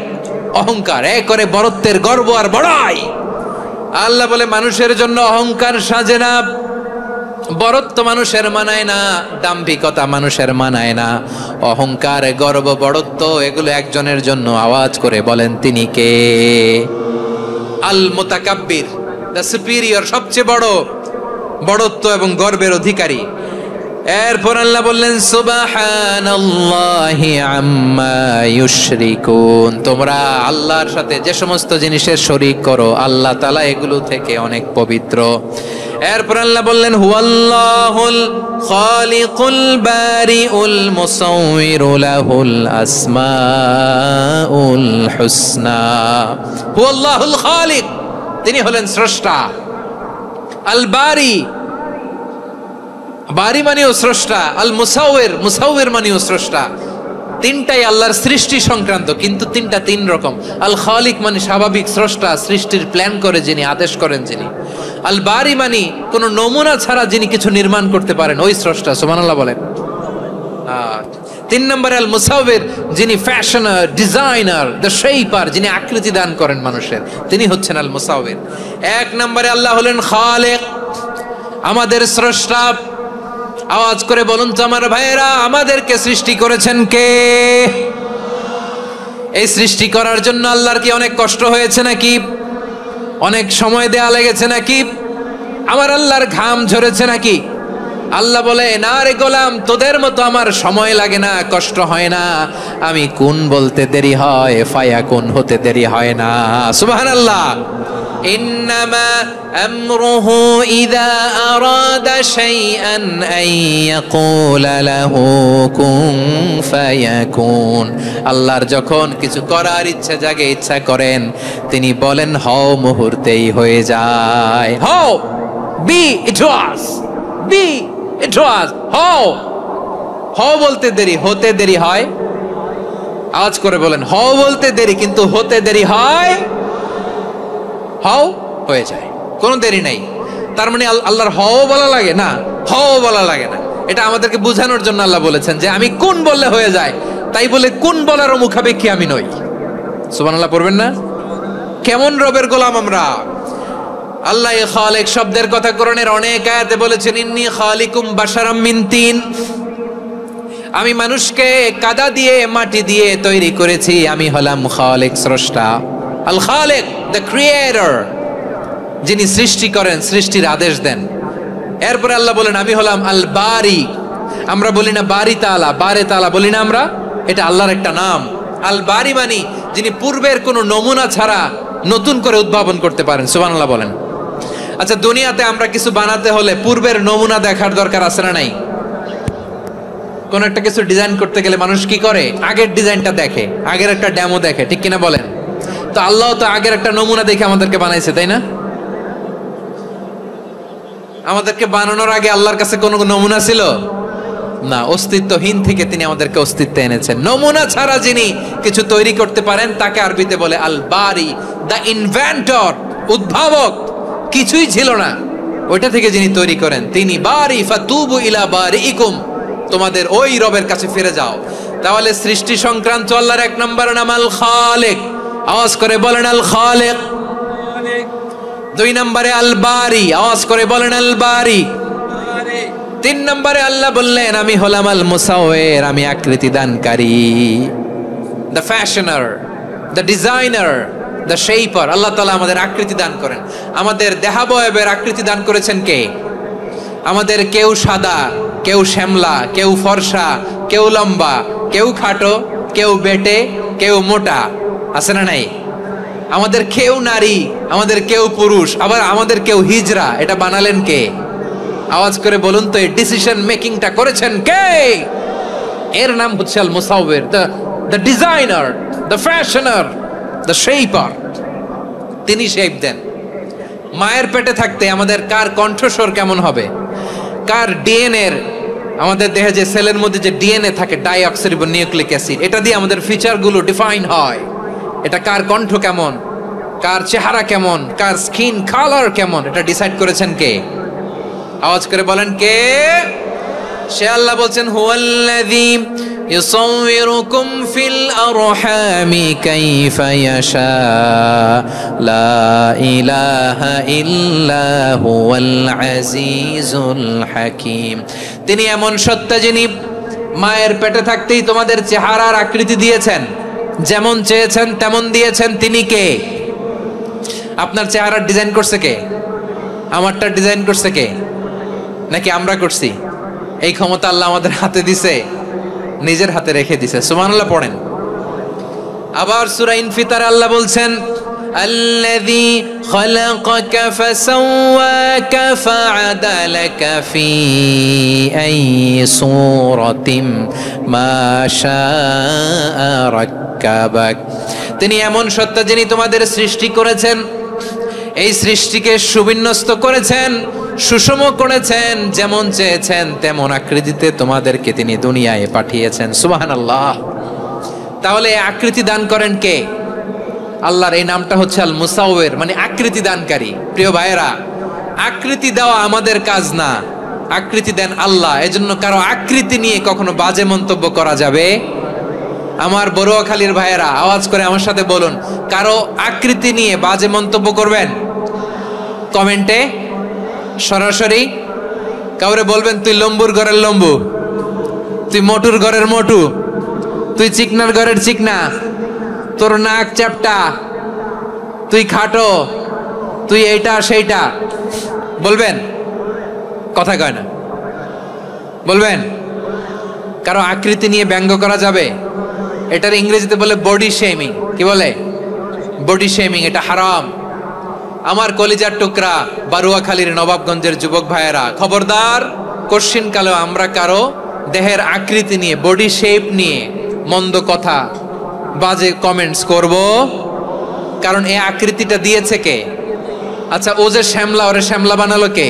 অহংকার, এ করে বড়ত্বের গর্ব আর বড়াই। আল্লাহ বলে মানুষের জন্য অহংকার সাজে না, বড়ত্ব মানুষের মানায় না, দাম্ভিকতা মানুষের মানায় না। অহংকার, গর্ব, বড়ত্ব এগুলো একজনের জন্য। আওয়াজ করে বলেন তিনি কে? আল মুতাকাব্বির, দ্য সুপিরিয়র, সবচেয়ে বড়, বড়ত্ব এবং গর্বের অধিকারী। এরপর আল্লাহ বললেন সুবহানাল্লাহি আম্মা ইউশরিকুন, তোমরা আল্লাহর সাথে যে সমস্ত জিনিসের শরীক করো আল্লাহ তাআলা এগুলো থেকে অনেক পবিত্র। এরপর আল্লাহ বললেন হুয়াল্লাহুল খালিকুল বারিউল মুসাউউইরু লাহুল আসমাউল হুসনা। হুয়াল্লাহুল খালিক, তিনি হলেন স্রষ্টা। আল বারি, বারি মানেও স্রষ্টা। আল মুসাউইর, মুসাউইর মানেও স্রষ্টা। তিনটাই আল্লাহর সৃষ্টি সংক্রান্ত, কিন্তু তিনটা তিন রকম। আল খালিক মানে স্বাভাবিক স্রষ্টা, সৃষ্টির প্ল্যান করে যিনি, আদেশ করেন যিনি। আল বারি মানে কোন নমুনা ছাড়া যিনি কিছু নির্মাণ করতে পারেন, ওই স্রষ্টা। সুবহানাল্লাহ বলেন। তিন নম্বরে আল মুসাউইর, যিনি ফ্যাশনার, ডিজাইনার, দ্য শেপার, যিনি আকৃতি দান করেন মানুষের, তিনি হচ্ছেন আল মুসাউইর। এক নম্বরে আল্লাহ হলেন খালিক, আমাদের স্রষ্টা। আওয়াজ করে বলুন তো আমার ভাইয়েরা, আমাদেরকে সৃষ্টি করেছেন কে? এই সৃষ্টি করার জন্য আল্লাহর কি অনেক কষ্ট হয়েছে নাকি? অনেক সময় দেয়া লেগেছে নাকি? আমার আল্লাহর ঘাম ঝরেছে নাকি? আল্লাহ বলে না রে গোলাম, তোদের মতো আমার সময় লাগে না, কষ্ট হয় না। আমি কোন বলতে দেরি হয়, ফায়াকুন হতে দেরি হয় না। সুবহানাল্লাহ। ইন্নামা আমরুহু ইযা আরাদা শাইআন আন ইয়াকুলা লাহু কুন ফায়াকুন। আল্লাহর যখন কিছু করার ইচ্ছা জাগে, ইচ্ছা করেন, তিনি বলেন হও, মুহূর্তেই হয়ে যায়। হও, বি ইট ওয়াজ, বি ইট ওয়াজ। হও, হও বলতে দেরি, হতে দেরি হয়। আওয়াজ করে বলেন, হও বলতে দেরি কিন্তু হতে দেরি হয়। হও হয়ে যায়, কোনো দেরি নাই। তার মানে আল্লাহর হও বলা লাগে না, হও বলা লাগে না। এটা আমাদেরকে বোঝানোর জন্য আল্লাহ বলেছেন যে আমি কোন বললে হয়ে যায়, তাই বলে কোন বলারও মুখাপেক্ষী আমি নই। সুবহানাল্লাহ পড়বেন না? কেমন রবের গোলাম আমরা। আল্লাহ খালিক শব্দের কথা কোরআনের অনেক আয়াতে বলেছেন, ইন্নী খালিকুম বাশারাম মিন তিন, আমি মানুষকে কাদা দিয়ে, মাটি দিয়ে তৈরি করেছি। আমি হলাম খালিক, স্রষ্টা। আল খালিক, দ্য ক্রিয়েটর, যিনি সৃষ্টি করেন, সৃষ্টির আদেশ দেন। এরপরে আল্লাহ বলেন আমি হলাম আল বারি। আমরা বলি না বারি তাআলা, বারে তাআলা বলি না আমরা, এটা আল্লাহর একটা নাম। আল বারি মানে যিনি পূর্বের কোনো নমুনা ছাড়া নতুন করে উদ্ভাবন করতে পারেন। সুবহানাল্লাহ বলেন। আচ্ছা, দুনিয়াতে আমরা কিছু বানাতে হলে পূর্বের নমুনা দেখার দরকার আছে না নাই? কোন একটা কিছু ডিজাইন করতে গেলে মানুষ কি করে? আগের ডিজাইনটা দেখে, আগের একটা ডেমো দেখে, ঠিক কিনা বলেন? তো আল্লাহ তো আগের একটা নমুনা দেখে আমাদেরকে বানাইছে, তাই না? আমাদেরকে বানানোর আগে আল্লাহর কাছে কোনো নমুনা ছিল না, অস্তিত্বহীন থেকে তিনি আমাদেরকে অস্তিত্বে এনেছেন। নমুনা ছাড়া যিনি কিছু তৈরি করতে পারেন তাকে আরবিতে বলে আল বারি, দ্য ইনভেন্টর, উদ্ভাবক। কিছুই ছিল না, ওইটা থেকে যিনি তৈরি করেন তিনি বারি। ফাতুবু ইলা বারিইকুম, তোমাদের ওই রবের কাছে ফিরে যাও। তাহলে সৃষ্টি সংক্রান্ত আল্লাহর এক নম্বর নাম আল খালিক। আওয়াজ করে বলেন আল খালিক। দুই নম্বরে আল বারি, আওয়াজ করে বলেন আল বারি। তিন নম্বরে আল্লাহ বললেন আমি হলাম আল মুসাউইর, আমি আকৃতি দানকারী, the fashioner, the designer, the shaper. আল্লাহ তাআলা আমাদের আকৃতি দান করেন। আমাদের দেহাবয়বের আকৃতি দান করেছেন কে? আমাদের কেউ সাদা, কেউ শ্যামলা, কেউ ফর্সা, কেউ লম্বা, কেউ খাটো, কেউ বেটে, কেউ মোটা, আছে না নাই? আমাদের কেউ নারী, আমাদের কেউ পুরুষ, আবার আমাদের কেউ হিজড়া। এটা বানালেন কে? আওয়াজ করে বলুন তো, এই ডিসিশন মেকিংটা করেছেন কে? এর নাম হচ্ছে আল মুসাউইর, the designer, the fashioner, the shaper. তিনি শেপ দেন। মায়ের পেটে থাকতে আমাদের কার কণ্ঠস্বর কেমন হবে, কার ডিএনএ, আমাদের দেহে যে সেলের মধ্যে যে ডিএনএ থাকে, ডাইঅক্সিরিবো নিউক্লিক অ্যাসিড, এটা দিয়ে আমাদের ফিচারগুলো ডিফাইন হয়। এটা কার কণ্ঠ কেমন, কার চেহারা কেমন, কার স্কিন কালার কেমন, এটা ডিসাইড করেছেন কে? আওয়াজ করে বলেন কে? সে আল্লাহ বলছেন হুয়াল্লাযী ইউসাউবিরুকুম ফিল আরহামি কাইফা ইয়াশা লা ইলাহা ইল্লা হুয়াল আজিজুল হাকীম। তিনি এমন সত্তা যিনি মায়ের পেটে থাকতেই তোমাদের চেহারার আকৃতি দিয়েছেন, যেমন চেয়েছেন তেমন দিয়েছেন। তিনি কে? আপনার চেহারার ডিজাইন করছে কে? আমারটা ডিজাইন করছে কে? নাকি আমরা করছি? এই ক্ষমতা আল্লাহ আমাদের হাতে দিছে, নিজের হাতে রেখে দিছে। সুবহানাল্লাহ পড়েন। আবার সূরা ইনফিতারে আল্লাহ বলছেন আল্লাযী খালাকাকা ফাসাওয়াকা ফাআদালাকা ফি আইয়ি সূরাতিন মা শাআ রাক্কাবাক। তিনি এমন সত্তা যিনি তোমাদের সৃষ্টি করেছেন, এই সৃষ্টিকে সুবিন্যস্ত করেছেন, সুষম করেছেন, যেমন চেয়েছেন তেমন আকৃতিতে তোমাদেরকে তিনি দুনিয়ায় পাঠিয়েছেন। সুবহানাল্লাহ। তাহলে আকৃতি দান করেন কে? আল্লাহর এই নামটা হচ্ছে আল মুসাওয়ির, মানে আকৃতি দানকারী। প্রিয় ভাইয়েরা, আকৃতি দেওয়া আমাদের কাজ না, আকৃতি দেন আল্লাহ। এজন্য কারো আকৃতি নিয়ে কখনো বাজে মন্তব্য করা যাবে? আমার বড়ুয়াখালীর ভাইয়েরা আওয়াজ করে আমার সাথে বলুন, কারো আকৃতি নিয়ে বাজে মন্তব্য করবেন? কমেন্টে সরাসরি কাউরে বলবেন তুই লম্বুর ঘরের লম্বু, তুই মোটুর ঘরের মোটু, তুই চিকনার ঘরের চিকনা, তোর নাক চ্যাপটা, তুই খাটো, তুই এইটা সেইটা বলবেন? কথা কয় না, বলবেন? কারো আকৃতি নিয়ে ব্যঙ্গ করা যাবে? এটার ইংরেজিতে বলে বডি শেমিং। কি বলে? Body shaming. এটা হারাম। আমার কলিজার টুকরা বারুয়াখালীর নবাবগঞ্জের যুবক ভাইয়েরা, খবরদার, কোশ্চিন কালেও আমরা কারো দেহের আকৃতি নিয়ে, বডি শেপ নিয়ে মন্দ কথা, বাজে কমেন্টস করব? কারণ এই আকৃতিটা দিয়েছে কে? আচ্ছা, ও যে শ্যামলা, ওরে শ্যামলা বানালো কে?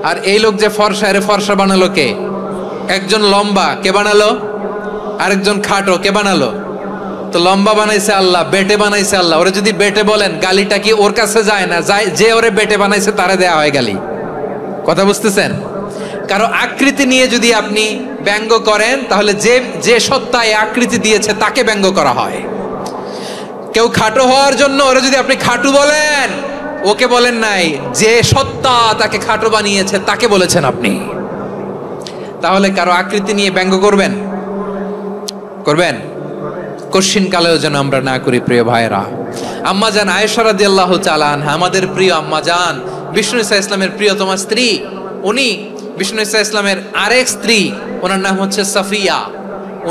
আর এই লোক যে ফর্সা, এরে ফর্সা বানালো কে? একজন লম্বা, কে বানালো? আরেকজন খাটো, কে বানালো? তো লম্বা বানাইছে আল্লাহ, বেটে বানাইছে আল্লাহ। ওরে যদি বেটে বলেন, গালিটা কি ওর কাছে যায় না? যায়। যে ওরে বেটে বানাইছে তারে দেয়া হয় গালি। কথা বুঝতেছেন? কারো আকৃতি নিয়ে যদি আপনি ব্যঙ্গ করেন, তাহলে যে যে সত্তা এই আকৃতি দিয়েছে তাকে ব্যঙ্গ করা হয়। কেউ খাটো হওয়ার জন্য ওরে যদি আপনি খাটু বলেন, ওকে বলেন নাই, যে সত্তা তাকে খাটো বানিয়েছে তাকে বলেছেন আপনি। তাহলে কারো আকৃতি নিয়ে ব্যঙ্গ করবেন? করবেন? কোশ্চিন কালেও যেন আমরা না করি। প্রিয় ভাইরা, আম্মা জান আয়েশা রাদিয়াল্লাহু তাআলা আনহা, আমাদের প্রিয় আম্মা জান, বিষ্ণু ইসা ইসলামের প্রিয়তমা স্ত্রী, উনি বিষ্ণু ইসা ইসলামের আরেক স্ত্রী, ওনার নাম হচ্ছে সাফিয়া,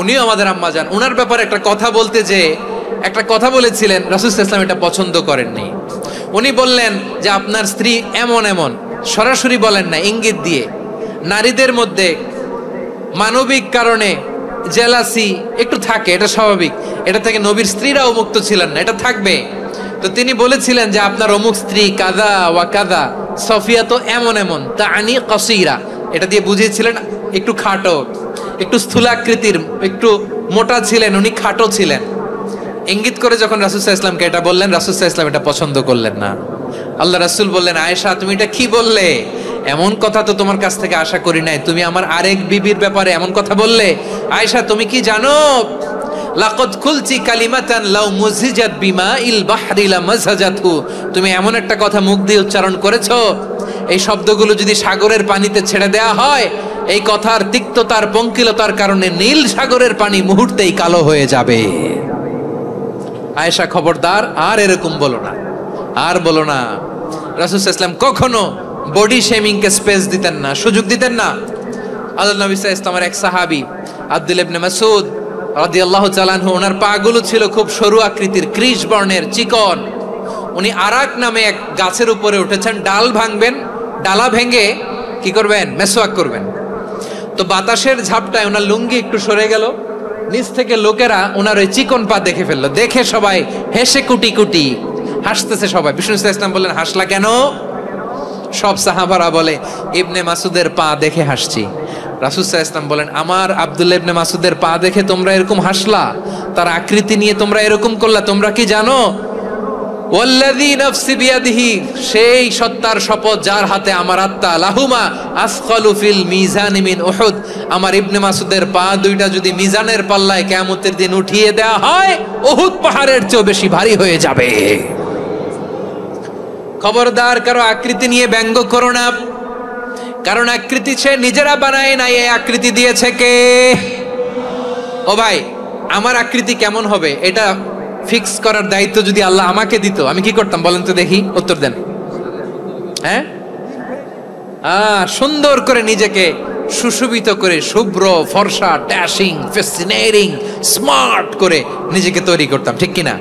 উনিও আমাদের আম্মা জান। ওনার ব্যাপারে একটা কথা বলতে যে একটা কথা বলেছিলেন, রাসূল সাল্লাল্লাহু আলাইহি ওয়াসাল্লাম এটা পছন্দ করেননি। উনি বললেন যে আপনার স্ত্রী এমন এমন, সরাসরি বলেন না, ইঙ্গিত দিয়ে। নারীদের মধ্যে মানবিক কারণে জেলাসি একটু থাকে, এটা স্বাভাবিক। এটা থেকে নবীর স্ত্রীরাও মুক্ত ছিলেন না, এটা থাকবে। তো তিনি বলেছিলেন যে আপনার অমুক স্ত্রী কাদা ওয়া কাদা, সফিয়া তো এমন এমন, তা আনি কসিরা, এটা দিয়ে বুঝিয়েছিলেন একটু খাটো, একটু স্থূলাকৃতির, একটু মোটা ছিলেন, উনি খাটো ছিলেন। ইঙ্গিত করে যখন রাসূল সাল্লাল্লাহু আলাইহি ওয়াসাল্লামকে এটা বললেন, রাসূল সাল্লাল্লাহু আলাইহি ওয়াসাল্লাম এটা পছন্দ করলেন না। আল্লাহ রাসূল বললেন, আয়েশা তুমি এটা কি বললে? এমন কথা তো তোমার কাছ থেকে আশা করি নাই, তুমি আমার আরেক বিবির ব্যাপারে এমন কথা বললে। আয়েশা, তুমি কি জানো, লাকাদ কুলতি কালিমাতান লাউ মুযিজাত বিমাইল বাহরি লামাযাজাতহু, তুমি এমন একটা কথা মুখ দিয়ে উচ্চারণ করেছো, এই শব্দগুলো যদি সাগরের পানিতে ছেড়ে দেয়া হয়, এই কথার তিক্ততার, পঙ্কিলতার কারণে নীল সাগরের পানি মুহূর্তেই কালো হয়ে যাবে। আয়েশা, খবরদার, আর এরকম বলো না, আর বলো না। রাসূল সাল্লাল্লাহু আলাইহি ওয়াসাল্লাম কখনো বডি শেমিং কে স্পেস দিতেন না, সুযোগ দিতেন না। আল্লাহ নবী সাল্লাল্লাহু আলাইহি ওয়াসাল্লামের এক সাহাবী আব্দুল্লাহ ইবনে মাসউদ রাদিয়াল্লাহু তাআলা আনহু, ওনার পাগুলো ছিল খুব সরু আকৃতির, কৃশ বর্ণের, চিকন। উনি আরাক নামে এক গাছের উপরে উঠেছেন, ডাল ভাঙবেন, ডালা ভেঙে কি করবেন? মেসওয়াক করবেন। তো বাতাসের ঝাপটায় ওনার লুঙ্গি একটু সরে গেল, নিচ থেকে লোকেরা ওনার ওই চিকন পা দেখে ফেললো। দেখে সবাই হেসে কুটি কুটি হাসতেছে সবাই। বিষ্ণু সাল্লাল্লাহু আলাইহি ওয়াসাল্লাম বললেন, হাসলা কেন? সব সাহাবারা বলে, ইবনে মাসুদের পা দেখে হাসছি। রাসূল সাল্লাল্লাহু আলাইহি ওয়াসাল্লাম বলেন, আমার আব্দুল্লাহ ইবনে মাসুদের পা দেখে তোমরা এরকম হাসলা, তার আকৃতি নিয়ে তোমরা এরকম করলা? তোমরা কি জানো ওয়াল্লাযী নাফসি বিয়াদিহি, সেই সত্তার শপথ যার হাতে আমার আত্মা, লাহুমা আসকালু ফিল মিজানি মিন উহুদ, আমার ইবনে মাসুদের পা দুইটা যদি মিজানের পাল্লায় কিয়ামতের দিন উঠিয়ে দেওয়া হয়, উহুদ পাহাড়ের চেয়ে বেশি ভারী হয়ে যাবে। খবরদার কারো আকৃতি নিয়ে ব্যঙ্গ করো না, কারণ আকৃতি সে নিজেরা বানায় না, এই আকৃতি দিয়েছে কে? ও ভাই, আমার আকৃতি কেমন হবে এটা ফিক্স করার দায়িত্ব যদি আল্লাহ আমাকে দিত, আমি কি করতাম বলেন তো দেখি, উত্তর দেন। হ্যাঁ, সুন্দর করে নিজেকে সুশোভিত করে, শুভ্র ফর্সা ড্যাশিং ফ্যাসিনেটিং স্মার্ট করে নিজেকে তৈরি করতাম, ঠিক কিনা?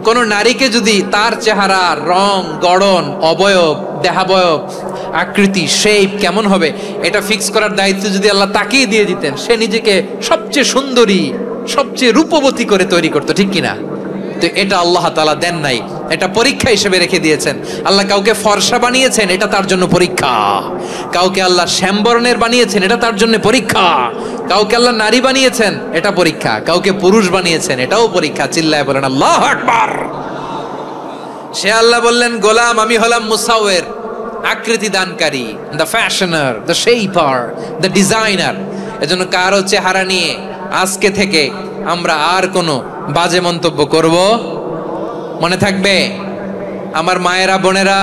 কোন নারীকে যদি তার চেহারা, রং, গড়ন, অবয়ব, দেহাবয়ব, আকৃতি, শেপ কেমন হবে এটা ফিক্স করার দায়িত্ব যদি আল্লাহ তাকেই দিয়ে দিতেন, সে নিজেকে সবচেয়ে সুন্দরী, সবচেয়ে রূপবতী করে তৈরি করতো, ঠিক কিনা? তো এটা আল্লাহ তাআলা দেন নাই, এটা পরীক্ষা হিসেবে রেখে দিয়েছেন। আল্লাহ কাউকে ফর্সা বানিয়েছেন, এটা তার জন্য পরীক্ষা। কাউকে আল্লাহ শ্যামবর্ণের বানিয়েছেন, এটা তার জন্য পরীক্ষা। কাউকে আল্লাহ নারী বানিয়েছেন, এটা পরীক্ষা। কাউকে পুরুষ বানিয়েছেন, এটাও পরীক্ষা। চিল্লায় বলেন আল্লাহু আকবার। সে আল্লাহ বললেন, গোলাম আমি হলাম মুসাওয়ির, আকৃতি দানকারী, the fashioner, the shaper, the designer. এজন্য কারো চেহারা নিয়ে আজকে থেকে আমরা আর কোনো বাজে মন্তব্য করব মনে থাকবে? আমার মায়েরা, বোনেরা,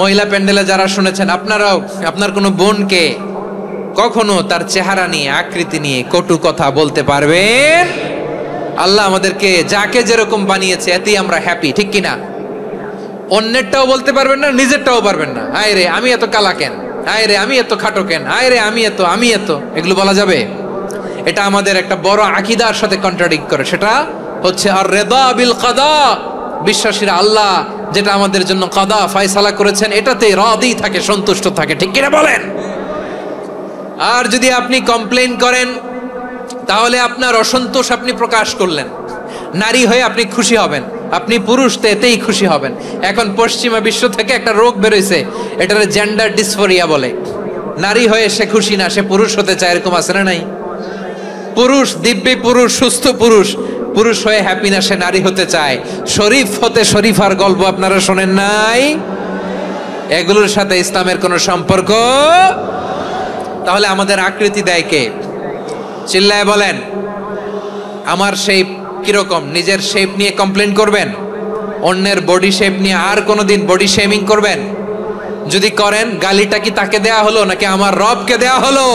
মহিলা প্যান্ডেলে যারা শুনেছেন, আপনারাও আপনার কোনো বোনকে কখনো তার চেহারা নিয়ে, আকৃতি নিয়ে কটু কথা বলতে পারবেন? আল্লাহ আমাদেরকে যাকে যেরকম বানিয়েছে এতেই আমরা হ্যাপি, ঠিক কিনা? অন্যেরটাও বলতে পারবেন না, নিজেরটাও পারবেন না। আয় রে আমি এত কালা কেন, আয় রে আমি এত খাটো কেন, আয় রে আমি এত, এগুলো বলা যাবে? এটা আমাদের একটা বড় আকীদার সাথে কন্ট্রাডিক্ট করে। সেটা হচ্ছে আর রিদা বিল কাদা, বিশ্বাসীরা আল্লাহ যেটা আমাদের জন্য কাদা ফয়সালা করেছেন এটাতে রাদি থাকে, সন্তুষ্ট থাকে, ঠিক কিনা বলেন? আর যদি আপনি কমপ্লেইন করেন তাহলে আপনার অসন্তোষ আপনি প্রকাশ করলেন। নারী হয়ে আপনি খুশি হবেন, আপনি পুরুষ তো এতেই খুশি হবেন। এখন পশ্চিমা বিশ্ব থেকে একটা রোগ বেরোইছে, এটারে জেন্ডার ডিসফোরিয়া বলে। নারী হয়ে সে খুশি না, সে পুরুষ হতে চায়, এরকম আছে না নাই? পুরুষ, দিব্যি পুরুষ, সুস্থ পুরুষ, পুরুষ হয়ে হ্যাপি না, সে নারী হতে চায়। শরীফ হতে শরীফার গল্প আপনারা শোনেন নাই? এগুলোর সাথে ইসলামের কোনো সম্পর্ক? তাহলে আমাদের আকৃতি দেয় কে? চিল্লায় বলেন। আমার শেপ কিরকম, নিজের শেপ নিয়ে কমপ্লেন করবেন? অন্যের বডি শেপ নিয়ে আর কোনোদিন বডি শেমিং করবেন? যদি করেন, গালিটা কি তাকে দেয়া হলো নাকি আমার রবকে দেয়া হলো?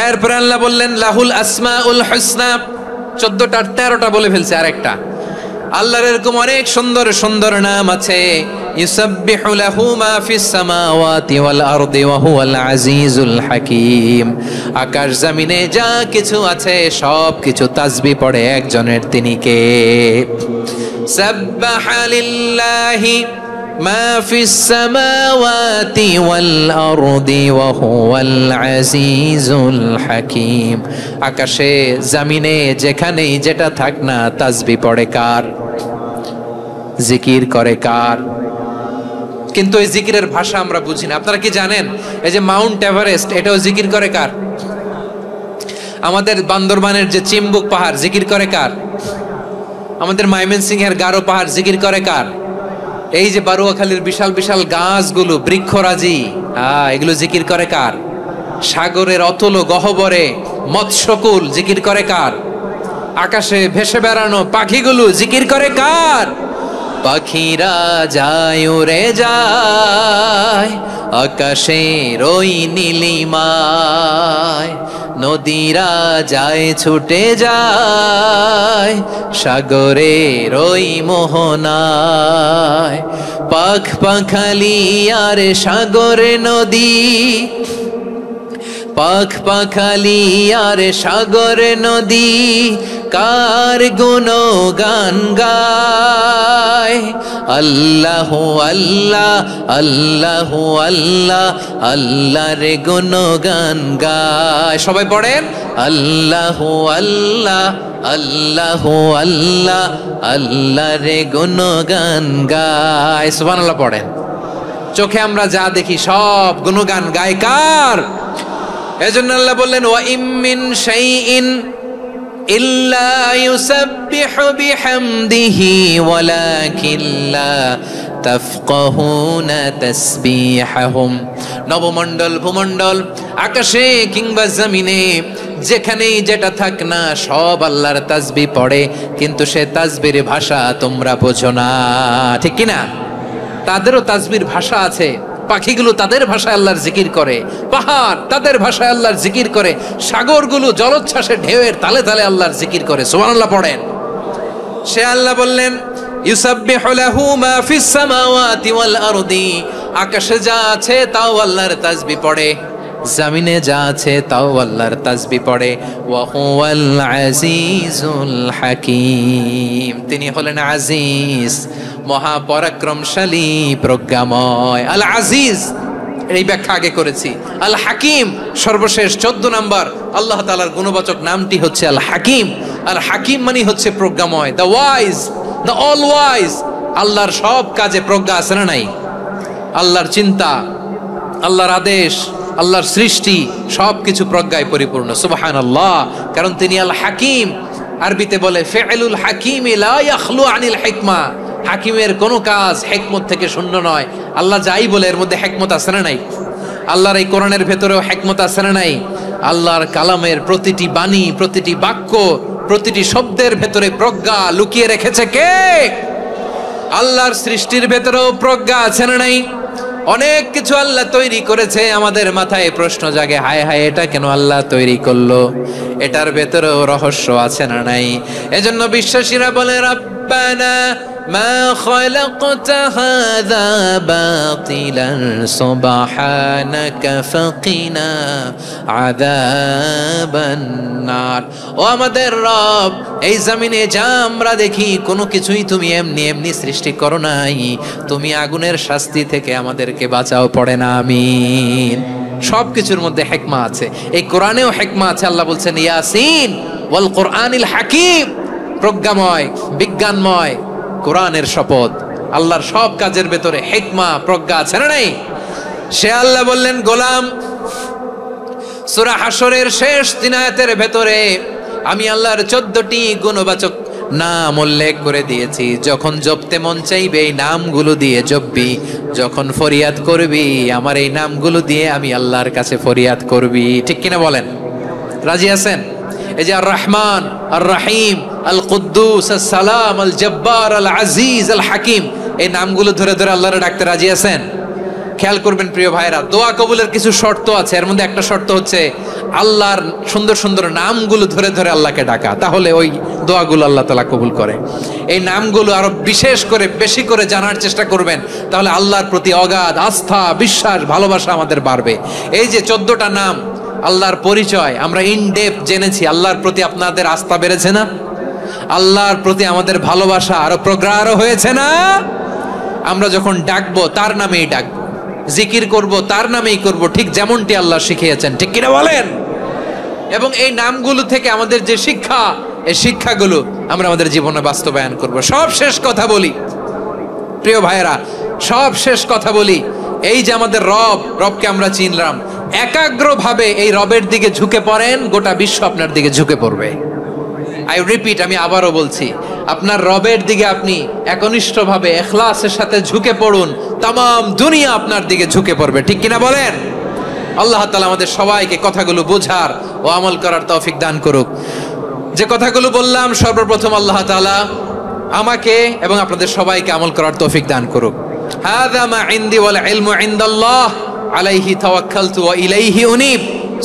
এরপর আল্লাহ বললেন লাহুল আসমাউল হুসনা, 14টা 13টা বলে ফেলছে, আরেকটা। আল্লাহর এরকম অনেক সুন্দর সুন্দর নাম আছে। ইউসাব্বিহু লাহু মা ফিস সামাওয়াতি ওয়াল আরদি ওয়া হুয়াল আজিজুল হাকীম। আকাশ জমিনে যা কিছু আছে সব কিছু তাসবিহ পড়ে একজনের, তিনি কে? সাব্বাহা লিল্লাহি মা ফিস সামাওয়াতি ওয়াল আরদি ওয়া হুয়াল আজিজুল হাকীম। আকাশে জমিনে যেখানেই যেটা থাক না, তাসবিহ পড়ে কার? জিকির করে কার? কিন্তু এই জিকিরের ভাষা আমরা বুঝি না। আপনারা কি জানেন এই যে মাউন্ট এভারেস্ট, এটাও জিকির করে কার? আমাদের বান্দরবানের যে চিম্বুক পাহাড়, জিকির করে কার? আমাদের ময়মনসিংহের গারো পাহাড় জিকির করে কার? এই যে বারুয়াখালীর বিশাল বিশাল গাছগুলো, বৃক্ষরাজি, এগুলো জিকির করে কার? সাগরের অতল গহ্বরে মৎস্যকুল জিকির করে কার? আকাশে ভেসে বেড়ানো পাখিগুলো জিকির করে কার? পাখিরা যায় উড়ে যায় আকাশের ওই নীলিমায়, নদীরা যায় ছুটে যায় সাগরের ওই মোহনায়। পাখ পাখালি আর সাগর নদী, পাখ পাখালি আর সাগর নদী কার গুণগান গায়। আল্লাহ আল্লাহ আল্লাহ আল্লাহ আল্লাহর গুণগান গায়। সবাই পড়েন আল্লাহ আল্লাহ আল্লাহ আল্লাহ আল্লাহর গুণগান গায়। সুবহানাল্লাহ পড়েন। চোখে আমরা যা দেখি সব গুণগান গায় কার? এজন্য আল্লাহ বললেন ওয়া ইম মিন শাইইন ইল্লা ইউসাব্বিহু বিহামদিহি ওয়ালাকিন লা তাফকাহুনা তাসবিহাহুম। নবমণ্ডল, ভূমণ্ডল, আকাশে কিংবা জমিনে যেখানেই যেটা থাক না সব আল্লাহর তাসবিহ পড়ে, কিন্তু সে তাসবির ভাষা তোমরা বোঝো না, ঠিক কি না? তাদেরও তাসবির ভাষা আছে। পাখিগুলো তাদের ভাষায় আল্লাহর জিকির করে, পাহাড় তাদের ভাষায় আল্লাহর জিকির করে, সাগরগুলো জলোচ্ছ্বাসে ঢেউয়ের তালে তালে আল্লাহর জিকির করে। সুবহানাল্লাহ পড়েন। সে আল্লাহ বললেন ইউসাব্বিহু লাহু মা ফিস সামাওয়াতি ওয়াল আরদি, আকাশে যা আছে তাও আল্লাহর তাসবিহ পড়ে, জমিনে যা আছে তাও আল্লাহর তাসবিহ পড়ে। ওয়া হুয়াল আজিজুল হাকীম, তিনি হলেন আজিজ, মহাপরাক্রমশালী, প্রজ্ঞাময়। আল আজিজ এই ব্যাখ্যা আগে করেছি। আল হাকিম সর্বশেষ 14 নম্বর আল্লাহ তাআলার গুণবাচক নামটি হচ্ছে আল হাকিম। আল হাকিম মানে হচ্ছে প্রজ্ঞাময়, the wise, the all wise. আল্লাহর সব কাজে প্রজ্ঞা আছে না নাই? আল্লাহর চিন্তা, আল্লাহর আদেশ, আল্লাহর সৃষ্টি সবকিছু প্রজ্ঞায় পরিপূর্ণ। সুবহানাল্লাহ, কারণ তিনি আল হাকিম। আরবিতে বলে ফি'লুল হাকিমি লা ইয়াখলু আনিল হিকমা, হাকিমের কোনো কাজ হিকমত থেকে শূন্য নয়। আল্লাহ যাই বলে এর মধ্যে হিকমত আছে না নাই? আল্লাহর এই কোরআনের ভেতরেও হিকমত আছে না নাই? আল্লাহর কালামের প্রতিটি বাণী, প্রতিটি বাক্য, প্রতিটি শব্দের ভেতরে প্রজ্ঞা লুকিয়ে রেখেছে কে? আল্লাহর সৃষ্টির ভেতরেও প্রজ্ঞা আছে না নাই? অনেক কিছু আল্লাহ তৈরি করেছে, আমাদের মাথায় প্রশ্ন জাগে, হায় হায় এটা কেন আল্লাহ তৈরি করলো? এটার ভেতরেও রহস্য আছে না নাই? এজন্য বিশ্বাসীরা বলে রব্বানা মা খালাকতা হাযা বাতিলান সুবহানাকা ফাকিনা আযাবান নার। ও আমাদের রব, এই জমিনে যা আমরা দেখি কোনো কিছুই তুমি এমনি এমনি সৃষ্টি করো নাই, তুমি আগুনের শাস্তি থেকে আমাদেরকে বাঁচাও, পড়ে না আমিন। সব কিছুর মধ্যে হিকমা আছে, এই কোরআনেও হিকমা আছে। আল্লাহ বলছেন ইয়াসিন ওয়াল কোরআনিল হাকিম, প্রজ্ঞাময়, বিজ্ঞানময় কোরআনের শপথ। আল্লাহর সব কাজের ভেতরে হিকমা, প্রজ্ঞা আছে না নাই? সে আল্লাহ বললেন গোলাম, সূরা হাশরের শেষ 3 আয়াতের ভেতরে আমি আল্লাহর 14টি গুণবাচক নাম উল্লেখ করে দিয়েছি। যখন জপতে মন চাইবে এই নামগুলো দিয়ে জপবি, যখন ফরিয়াদ করবি আমার এই নামগুলো দিয়ে আমি আল্লাহর কাছে ফরিয়াদ করবি, ঠিক কিনা বলেন? রাজি আছেন? এই যে আর রহমান, আর রাহিম, আল কুদ্দুস, আস সালাম, আল জব্বার, আল আজিজ, আল হাকিম, এই নামগুলো ধরে ধরে আল্লাহরে ডাকতে রাজি আছেন? খেয়াল করবেন প্রিয় ভাইরা, দোয়া কবুলের কিছু শর্ত আছে। এর মধ্যে একটা শর্ত হচ্ছে আল্লাহর সুন্দর সুন্দর নামগুলো ধরে ধরে আল্লাহকে ডাকা, তাহলে ওই দোয়াগুলো আল্লাহ তাআলা কবুল করে। এই নামগুলো আরো বিশেষ করে বেশি করে জানার চেষ্টা করবেন, তাহলে আল্লাহর প্রতি অগাধ আস্থা, বিশ্বাস, ভালোবাসা আমাদের বাড়বে। এই যে 14টা নাম আল্লাহর পরিচয় আমরা ইন ডেপথ জেনেছি, আল্লাহর প্রতি আপনাদের আস্থা বেড়েছে না? আল্লাহর প্রতি আমাদের ভালোবাসা আরো প্রগাঢ় হয়েছে না? আমরা যখন ডাকবো তার নামেই ডাকবো, জিকির করব তার নামেই করব, ঠিক যেমনটি আল্লাহ শিখিয়েছেন, ঠিক কিনা বলেন? এবং এই নামগুলো থেকে আমাদের যে শিক্ষা, এই শিক্ষাগুলো আমরা আমাদের জীবনে বাস্তবায়ন করব। সব শেষ কথা বলি প্রিয় ভাইয়েরা, সব শেষ কথা বলি, এই যে আমাদের রবকে আমরা চিনলাম, একাগ্রভাবে এই রবের দিকে ঝুঁকে পড়েন, গোটা বিশ্ব আপনার দিকে ঝুঁকে পড়বে। আই রিপিট, আমি আবারও বলছি, আপনার রবের দিকে আপনি একনিষ্ঠভাবে ইখলাসের সাথে ঝুঁকে পড়ুন, তামাম দুনিয়া আপনার দিকে ঝুঁকে পড়বে, ঠিক কিনা বলেন? আল্লাহ তাআলা আমাদের সবাইকে কথাগুলো বোঝার ও আমল করার তৌফিক দান করুক। যে কথাগুলো বললাম, সর্বপ্রথম আল্লাহ তাআলা আমাকে এবং আপনাদের সবাইকে আমল করার তৌফিক দান করুক। হাযা মা ইনদি ওয়াল ইলমু ইনদাল্লাহ আলাইহি তাওয়াক্কালতু ওয়া ইলাইহি উনীব।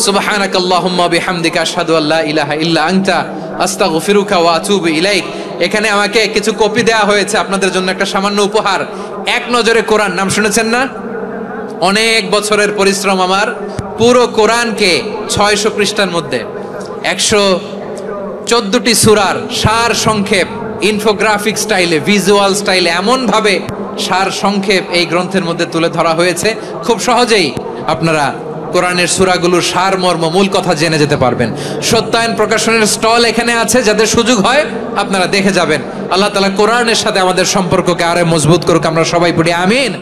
সুবহানাকাল্লাহুম্মা বিহামদিকা আশহাদু আল্লা ইলাহা ইল্লা আনতা আস্তাগফিরুকা ওয়া আতুবু ইলাইক। এখানে আমাকে কিছু কপি দেওয়া হয়েছে আপনাদের জন্য, একটা সামান্য উপহার। এক নজরে কোরআন, নাম শুনেছেন না? অনেক বছরের পরিশ্রম আমার, পুরো কোরআনকে 600 পৃষ্ঠার মধ্যে 114টি সূরার সার সংক্ষেপ, ইনফোগ্রাফিক স্টাইলে, ভিজুয়াল স্টাইলে এমন ভাবে সার সংক্ষেপ এই গ্রন্থের মধ্যে তুলে ধরা হয়েছে, খুব সহজেই আপনারা কোরআনের সূরাগুলোর সার মর্ম, মূল কথা জেনে যেতে পারবেন। সত্যায়ন প্রকাশনের স্টল এখানে আছে, যাদের সুযোগ হয় আপনারা দেখে যাবেন। আল্লাহ তাআলা কোরআনের সাথে আমাদের সম্পর্ককে আরো মজবুত করুক, আমরা সবাই পড়ি আমিন।